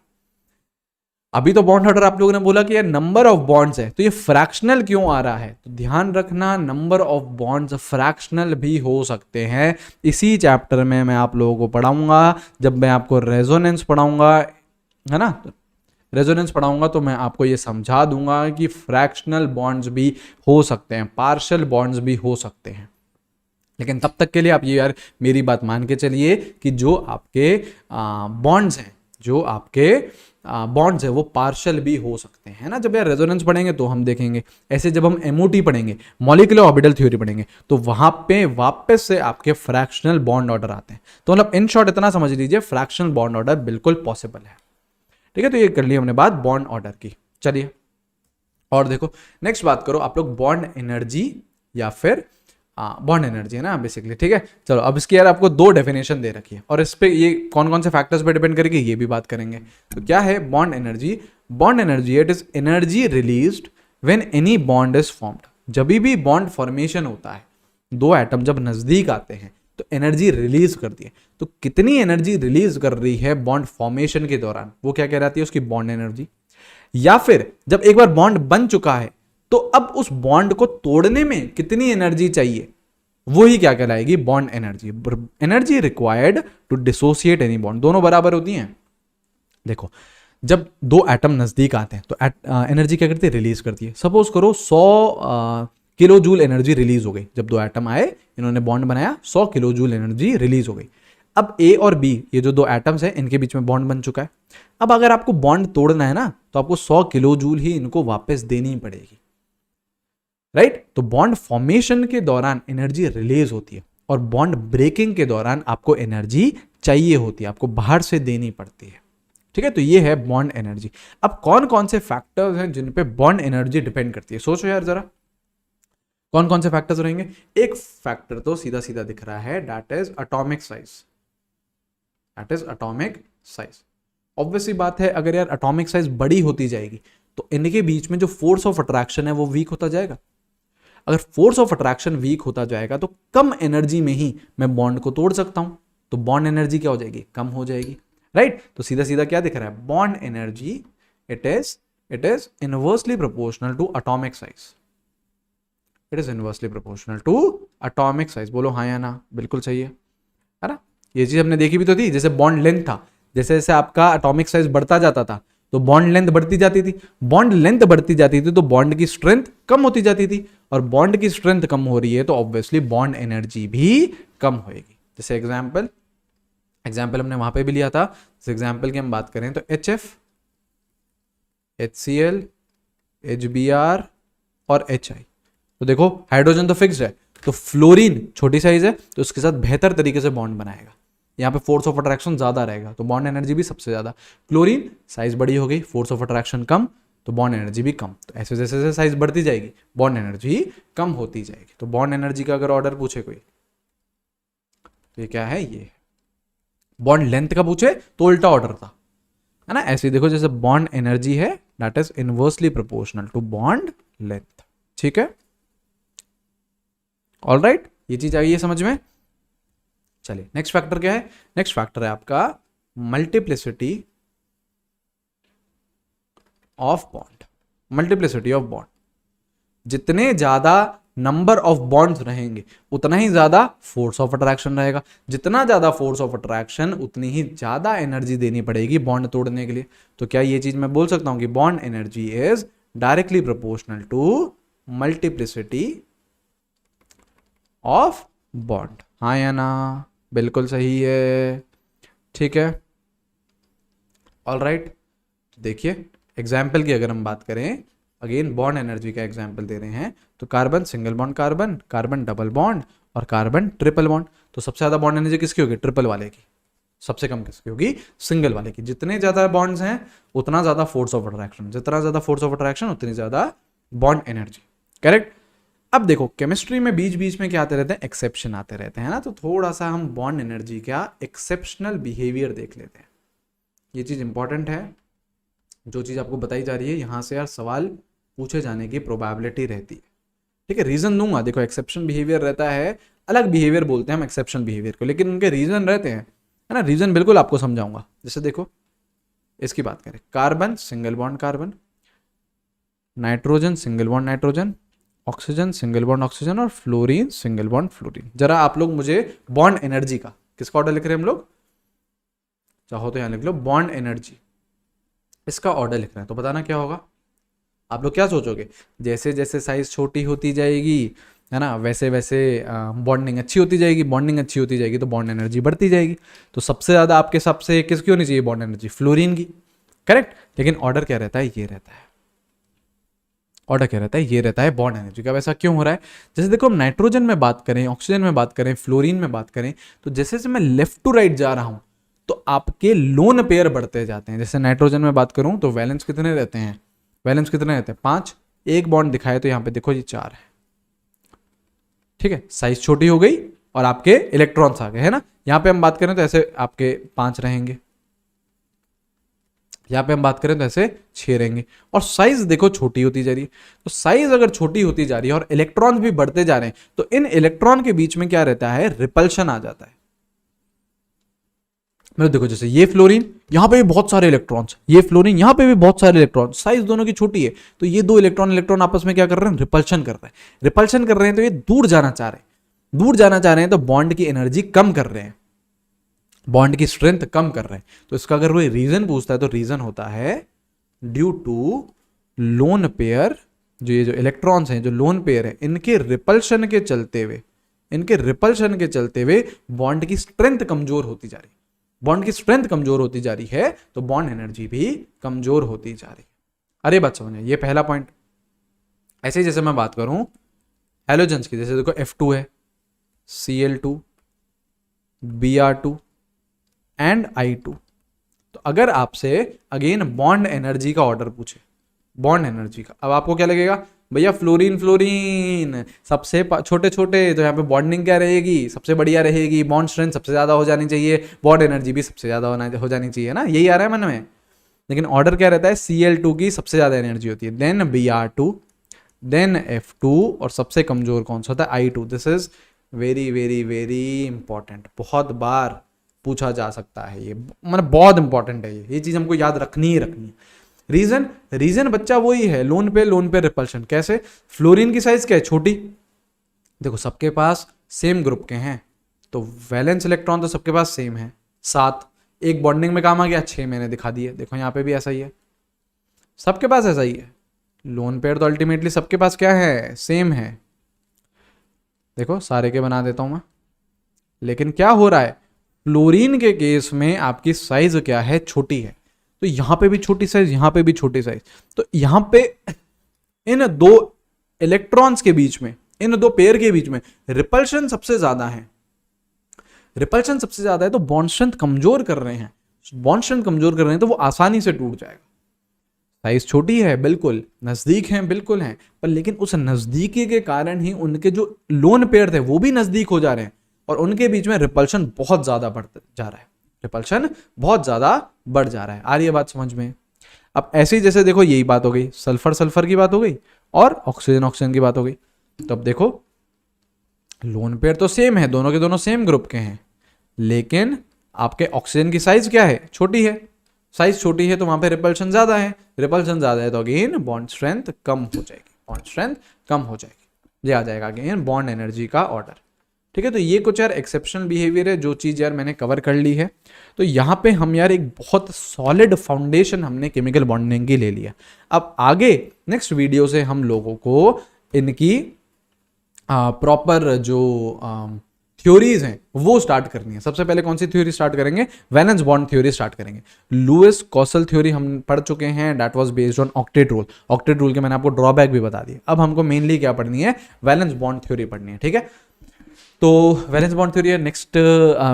अभी तो बॉन्ड ऑर्डर आप लोगों ने बोला कि यार नंबर ऑफ बॉन्ड्स है, तो ये फ्रैक्शनल क्यों आ रहा है? तो ध्यान रखना, नंबर ऑफ बॉन्ड्स फ्रैक्शनल भी हो सकते हैं। इसी चैप्टर में मैं आप लोगों को पढ़ाऊंगा, जब मैं आपको रेजोनेंस पढ़ाऊंगा, है ना, रेजोनेंस पढ़ाऊंगा तो मैं आपको ये समझा दूंगा कि फ्रैक्शनल बॉन्ड्स भी हो सकते हैं, पार्शियल बॉन्ड्स भी हो सकते हैं। लेकिन तब तक के लिए आप ये यार मेरी बात मान के चलिए कि जो आपके बॉन्ड्स हैं, जो आपके बॉन्ड्स है वो पार्शियल भी हो सकते हैं ना। जब यार रेजोनेंस पढ़ेंगे तो हम देखेंगे, ऐसे जब हम एमओटी पढ़ेंगे, मॉलिक्यूलर ऑर्बिटल थ्योरी पढ़ेंगे, तो वहां पे वापस से आपके फ्रैक्शनल बॉन्ड ऑर्डर आते हैं। तो मतलब इन शॉर्ट इतना समझ लीजिए, फ्रैक्शनल बॉन्ड ऑर्डर बिल्कुल पॉसिबल है। ठीक है, तो ये कर लिया हमने बात बॉन्ड ऑर्डर की। चलिए और देखो, नेक्स्ट बात करो आप लोग बॉन्ड एनर्जी या फिर बॉन्ड एनर्जी है ना बेसिकली। ठीक है, चलो अब इसकी यार आपको दो डेफिनेशन दे रखी है और इस पे ये कौन कौन से फैक्टर्स पे डिपेंड करेगी ये भी बात करेंगे। तो क्या है bond energy? Bond energy it is energy released when any bond is formed. जब भी बॉन्ड फॉर्मेशन होता है, दो एटम जब नजदीक आते हैं तो एनर्जी रिलीज करती है। तो कितनी एनर्जी रिलीज कर रही है बॉन्ड फॉर्मेशन के दौरान, वो क्या कहलाती है? उसकी बॉन्ड एनर्जी। या फिर जब एक बार बॉन्ड बन चुका है तो अब उस बॉन्ड को तोड़ने में कितनी एनर्जी चाहिए, वो ही क्या कहलाएगी? Bond energy. Energy required to dissociate any bond, दोनों बराबर होती हैं। देखो, जब दो एटम नजदीक आते हैं तो एनर्जी क्या करती है? रिलीज करती है। सपोज करो 100 किलो जूल एनर्जी रिलीज हो गई। जब दो एटम आए, इन्होंने बॉन्ड बनाया, 100 किलो जूल एनर्जी रिलीज हो गई। अब ए और बी, ये जो दो एटम्स हैं, इनके बीच में बॉन्ड बन चुका है। अब अगर आपको बॉन्ड तोड़ना है ना, तो आपको 100 किलो जूल ही इनको वापस देनी पड़ेगी, राइट? तो बॉन्ड फॉर्मेशन के दौरान एनर्जी रिलीज होती है और बॉन्ड ब्रेकिंग के दौरान आपको एनर्जी चाहिए होती है, आपको बाहर से देनी पड़ती है। ठीक है, तो ये है बॉन्ड एनर्जी। अब कौन कौन से फैक्टर्स हैं जिन पे बॉन्ड एनर्जी डिपेंड करती है? सोचो यार जरा, कौन कौन से फैक्टर्स रहेंगे? एक फैक्टर तो सीधा सीधा दिख रहा है, that is atomic size. That is atomic size. Obviously बात है, अगर यार एटॉमिक साइज बड़ी होती जाएगी तो इनके बीच में जो फोर्स ऑफ अट्रैक्शन है वो वीक होता जाएगा। अगर फोर्स ऑफ अट्रैक्शन वीक होता जाएगा तो कम एनर्जी में ही मैं बॉन्ड को तोड़ सकता हूं, तो बॉन्ड एनर्जी क्या हो जाएगी? कम हो जाएगी, राइट? तो सीधा सीधा क्या दिख रहा है? Bond energy it is inversely proportional to atomic size. It is inversely proportional to atomic size. बोलो हाँ या ना? बिल्कुल सही है ना? ये चीज हमने देखी भी तो थी, जैसे बॉन्ड लेंथ था, जैसे जैसे आपका एटॉमिक साइज बढ़ता जाता था तो बॉन्ड लेंथ बढ़ती जाती थी। बॉन्ड लेंथ बढ़ती जाती थी तो बॉन्ड की स्ट्रेंथ कम होती जाती थी, और बॉन्ड की स्ट्रेंथ कम हो रही है तो ऑब्वियसली बॉन्ड एनर्जी भी कम होएगी। जैसे एग्जाम्पल हमने वहां पे भी लिया था। जैसे एग्जाम्पल की हम बात करें तो HF, HCl, HBr और HI। तो देखो हाइड्रोजन तो फिक्स्ड है, तो फ्लोरीन छोटी साइज है तो उसके साथ बेहतर तरीके से बॉन्ड बनाएगा, यहाँ पे फोर्स ऑफ अट्रैक्शन ज्यादा रहेगा तो बॉन्ड एनर्जी भी सबसे ज्यादा। क्लोरीन साइज बड़ी हो गई, फोर्स ऑफ अट्रैक्शन कम, तो बॉन्ड एनर्जी भी कम। तो ऐसे जैसे जैसे साइज बढ़ती जाएगी बॉन्ड एनर्जी कम होती जाएगी। तो बॉन्ड एनर्जी का अगर ऑर्डर पूछे कोई तो ये क्या है? ये बॉन्ड लेंथ का पूछे तो उल्टा ऑर्डर था, है ना? ऐसे देखो, जैसे बॉन्ड एनर्जी है that is inversely proportional to bond length. ठीक है, ऑलराइट, ये चीज आ गई है समझ में? चलिए नेक्स्ट फैक्टर क्या है? नेक्स्ट फैक्टर है आपका multiplicity of bond. Multiplicity of bond, जितने ज्यादा नंबर ऑफ बॉन्ड्स रहेंगे उतना ही ज्यादा फोर्स ऑफ अट्रैक्शन रहेगा। जितना ज्यादा फोर्स ऑफ अट्रैक्शन उतनी ही ज्यादा एनर्जी देनी पड़ेगी बॉन्ड तोड़ने के लिए। तो क्या ये चीज मैं बोल सकता हूं कि bond energy is directly proportional to multiplicity of bond? हाँ या ना? बिल्कुल सही है। ठीक है, ऑलराइट। देखिए एग्जाम्पल की अगर हम बात करें, अगेन बॉन्ड एनर्जी का एग्जाम्पल दे रहे हैं, तो carbon single bond carbon, carbon double bond और कार्बन ट्रिपल बॉन्ड। तो सबसे ज्यादा बॉन्ड एनर्जी किसकी होगी? ट्रिपल वाले की। सबसे कम किसकी होगी? सिंगल वाले की। जितने ज्यादा बॉन्ड्स हैं उतना ज्यादा फोर्स ऑफ अट्रैक्शन, जितना ज्यादा फोर्स ऑफ अट्रैक्शन उतनी ज्यादा बॉन्ड एनर्जी। करेक्ट। अब देखो केमिस्ट्री में बीच बीच में क्या आते रहते हैं? एक्सेप्शन आते रहते हैं ना, तो थोड़ा सा हम बॉन्ड एनर्जी का एक्सेप्शनल बिहेवियर देख लेते हैं। ये चीज इंपॉर्टेंट है, जो चीज आपको बताई जा रही है यहां से यार सवाल पूछे जाने की प्रोबेबिलिटी रहती है। ठीक है, रीजन दूंगा। देखो एक्सेप्शन बिहेवियर रहता है, अलग बिहेवियर बोलते हैं हम एक्सेप्शन बिहेवियर को, लेकिन उनके रीजन रहते हैं, है ना? रीजन बिल्कुल आपको समझाऊंगा। जैसे देखो इसकी बात करें, carbon single bond carbon, nitrogen single bond nitrogen, oxygen single bond oxygen और फ्लोरीन सिंगल बॉन्ड फ्लोरीन। जरा आप लोग मुझे बॉन्ड एनर्जी का, किसका ऑर्डर लिख रहे हैं हम लोग, चाहो तो यहां लिख लो बॉन्ड एनर्जी, इसका ऑर्डर लिख रहे हैं तो बताना क्या होगा। आप लोग क्या सोचोगे, जैसे जैसे साइज छोटी होती जाएगी है ना, वैसे वैसे बॉन्डिंग अच्छी होती जाएगी, बॉन्डिंग अच्छी होती जाएगी तो बॉन्ड एनर्जी बढ़ती जाएगी। तो सबसे ज़्यादा आपके हिसाब से किसकी होनी चाहिए बॉन्ड एनर्जी, फ्लोरीन की, करेक्ट। लेकिन ऑर्डर क्या रहता है, ये रहता है, ऑर्डर क्या रहता है, ये रहता है बॉन्ड एनर्जी का। वैसा क्यों हो रहा है, जैसे देखो हम नाइट्रोजन में बात करें, ऑक्सीजन में बात करें, फ्लोरीन में बात करें, तो जैसे जैसे मैं लेफ्ट टू राइट जा रहा हूं तो आपके लोन पेयर बढ़ते जाते हैं। जैसे नाइट्रोजन में बात करूं तो वैलेंस कितने रहते हैं, वैलेंस कितने रहते हैं 5, एक बॉन्ड दिखाए तो यहां पे देखो ये 4 है, ठीक है, साइज छोटी हो गई और आपके इलेक्ट्रॉन्स आ गए, है ना। यहां पे हम बात करें तो ऐसे आपके 5 रहेंगे, यहां पे हम बात करें तो ऐसे 6 रहेंगे, और साइज देखो छोटी होती जा रही है। तो साइज अगर छोटी होती जा रही है और इलेक्ट्रॉन भी बढ़ते जा रहे हैं तो इन इलेक्ट्रॉन के बीच में क्या रहता है, रिपल्शन आ जाता है। मतलब देखो जैसे ये फ्लोरीन, यहां पे भी बहुत सारे इलेक्ट्रॉन्स, ये फ्लोरीन, यहां पे भी बहुत सारे इलेक्ट्रॉन, साइज दोनों की छोटी है, तो ये दो इलेक्ट्रॉन आपस में क्या कर रहे हैं, रिपल्शन कर रहे हैं। रिपल्शन कर रहे हैं तो ये दूर जाना चाह रहे हैं, दूर जाना चाह रहे हैं तो बॉन्ड की एनर्जी कम कर रहे हैं, बॉन्ड की स्ट्रेंथ कम कर रहे हैं। तो इसका अगर कोई रीजन पूछता है तो रीजन होता है ड्यू टू लोन पेयर, जो ये जो इलेक्ट्रॉन्स हैं, जो लोन पेयर है, इनके रिपल्शन के चलते हुए, इनके रिपल्शन के चलते हुए बॉन्ड की स्ट्रेंथ कमजोर होती जा रही है। बॉन्ड की स्ट्रेंथ कमजोर होती जा रही है तो बॉन्ड एनर्जी भी कमजोर होती जा रही है। अरे बात समझ, ये पहला पॉइंट। ऐसे ही जैसे मैं बात करूं हैलोजेंस की, जैसे देखो F2 है, Cl2, Br2 एंड I2। तो अगर आपसे अगेन बॉन्ड एनर्जी का ऑर्डर पूछे, बॉन्ड एनर्जी का, अब आपको क्या लगेगा, भैया फ्लोरीन फ्लोरीन सबसे छोटे छोटे, तो यहाँ पे बॉन्डिंग क्या रहेगी, सबसे बढ़िया रहेगी, बॉन्ड स्ट्रेंथ सबसे ज्यादा हो जानी चाहिए, बॉन्ड एनर्जी भी सबसे ज्यादा हो जानी चाहिए ना, यही आ रहा है मन में। लेकिन ऑर्डर क्या रहता है, Cl2 की सबसे ज्यादा एनर्जी होती है, देन Br2, देन F2, और सबसे कमजोर कौन सा होता है, I2। This is very very very important, बहुत बार पूछा जा सकता है ये, मतलब बहुत इंपॉर्टेंट है ये चीज हमको याद रखनी ही रखनी है। रीजन बच्चा वही है, लोन पे रिपल्शन। कैसे, फ्लोरीन की साइज क्या है, छोटी, देखो सबके पास सेम ग्रुप के हैं तो वैलेंस इलेक्ट्रॉन तो सबके पास सेम है 7, एक बॉन्डिंग में काम आ गया 6 मैंने दिखा दिए, देखो यहाँ पे भी ऐसा ही है, सबके पास ऐसा ही है। लोन पेयर तो अल्टीमेटली सबके पास क्या है, सेम है, देखो सारे के बना देता हूं मैं। लेकिन क्या हो रहा है, फ्लोरीन के केस में आपकी साइज क्या है, छोटी है, तो यहां पे भी छोटी साइज, यहां पे भी छोटी साइज, तो यहां पे इन दो इलेक्ट्रॉन्स के बीच में, इन दो पेयर के बीच में रिपल्शन सबसे ज्यादा है, रिपल्शन सबसे ज्यादा है, तो बॉन्ड स्ट्रेंथ कमजोर कर रहे हैं, बॉन्ड स्ट्रेंथ कमजोर कर रहे हैं तो वो आसानी से टूट जाएगा। साइज छोटी है बिल्कुल, नजदीक है बिल्कुल है, पर लेकिन उस नजदीकी के कारण ही उनके जो लोन पेयर थे वो भी नजदीक हो जा रहे हैं और उनके बीच में रिपल्शन बहुत ज्यादा बढ़ता जा रहा है, रिपल्शन बहुत ज्यादा बढ़ जा रहा है। आ रही है बात समझ में। अब ऐसे ही जैसे देखो यही बात हो गई, सल्फर की बात हो गई और ऑक्सीजन की बात हो गई। तो अब देखो लोन पेयर तो सेम है, दोनों के दोनों सेम ग्रुप के हैं, लेकिन आपके ऑक्सीजन की साइज क्या है, छोटी है, साइज छोटी है तो वहां पे रिपल्शन ज्यादा है, रिपल्शन ज्यादा है तो अगेन बॉन्ड स्ट्रेंथ कम हो जाएगी, बॉन्ड स्ट्रेंथ कम हो जाएगी। ये आ जाएगा अगेन बॉन्ड एनर्जी का ऑर्डर। ठीक है, तो ये कुछ यार एक्सेप्शनल बिहेवियर है, जो चीज़ यार मैंने कवर कर ली है। तो यहाँ पे हम यार एक बहुत सॉलिड फाउंडेशन हमने केमिकल बॉन्डिंग की ले लिया। अब आगे नेक्स्ट वीडियो से हम लोगों को इनकी प्रॉपर जो थ्योरीज हैं वो स्टार्ट करनी है। सबसे पहले कौन सी थ्योरी स्टार्ट करेंगे, वैलेंस बॉन्ड थ्योरी स्टार्ट करेंगे। लुईस कॉसल थ्योरी हम पढ़ चुके हैं, that was based on octet rule. Octet rule के मैंने आपको ड्रॉबैक भी बता दिया। अब हमको मेनली क्या पढ़नी है, वैलेंस बॉन्ड थ्योरी पढ़नी है। ठीक है, तो valence bond theory next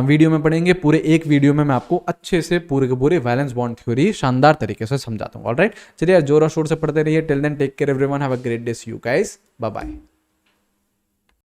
video में पढ़ेंगे। पूरे एक वीडियो में मैं आपको अच्छे से पूरे के पूरे वैलेंस बॉन्ड थ्योरी शानदार तरीके से समझाता हूँ। ऑलराइट, चलिए जोर और शोर से पढ़ते रहिए। Till then take care everyone, have a great day, see you guys, bye bye.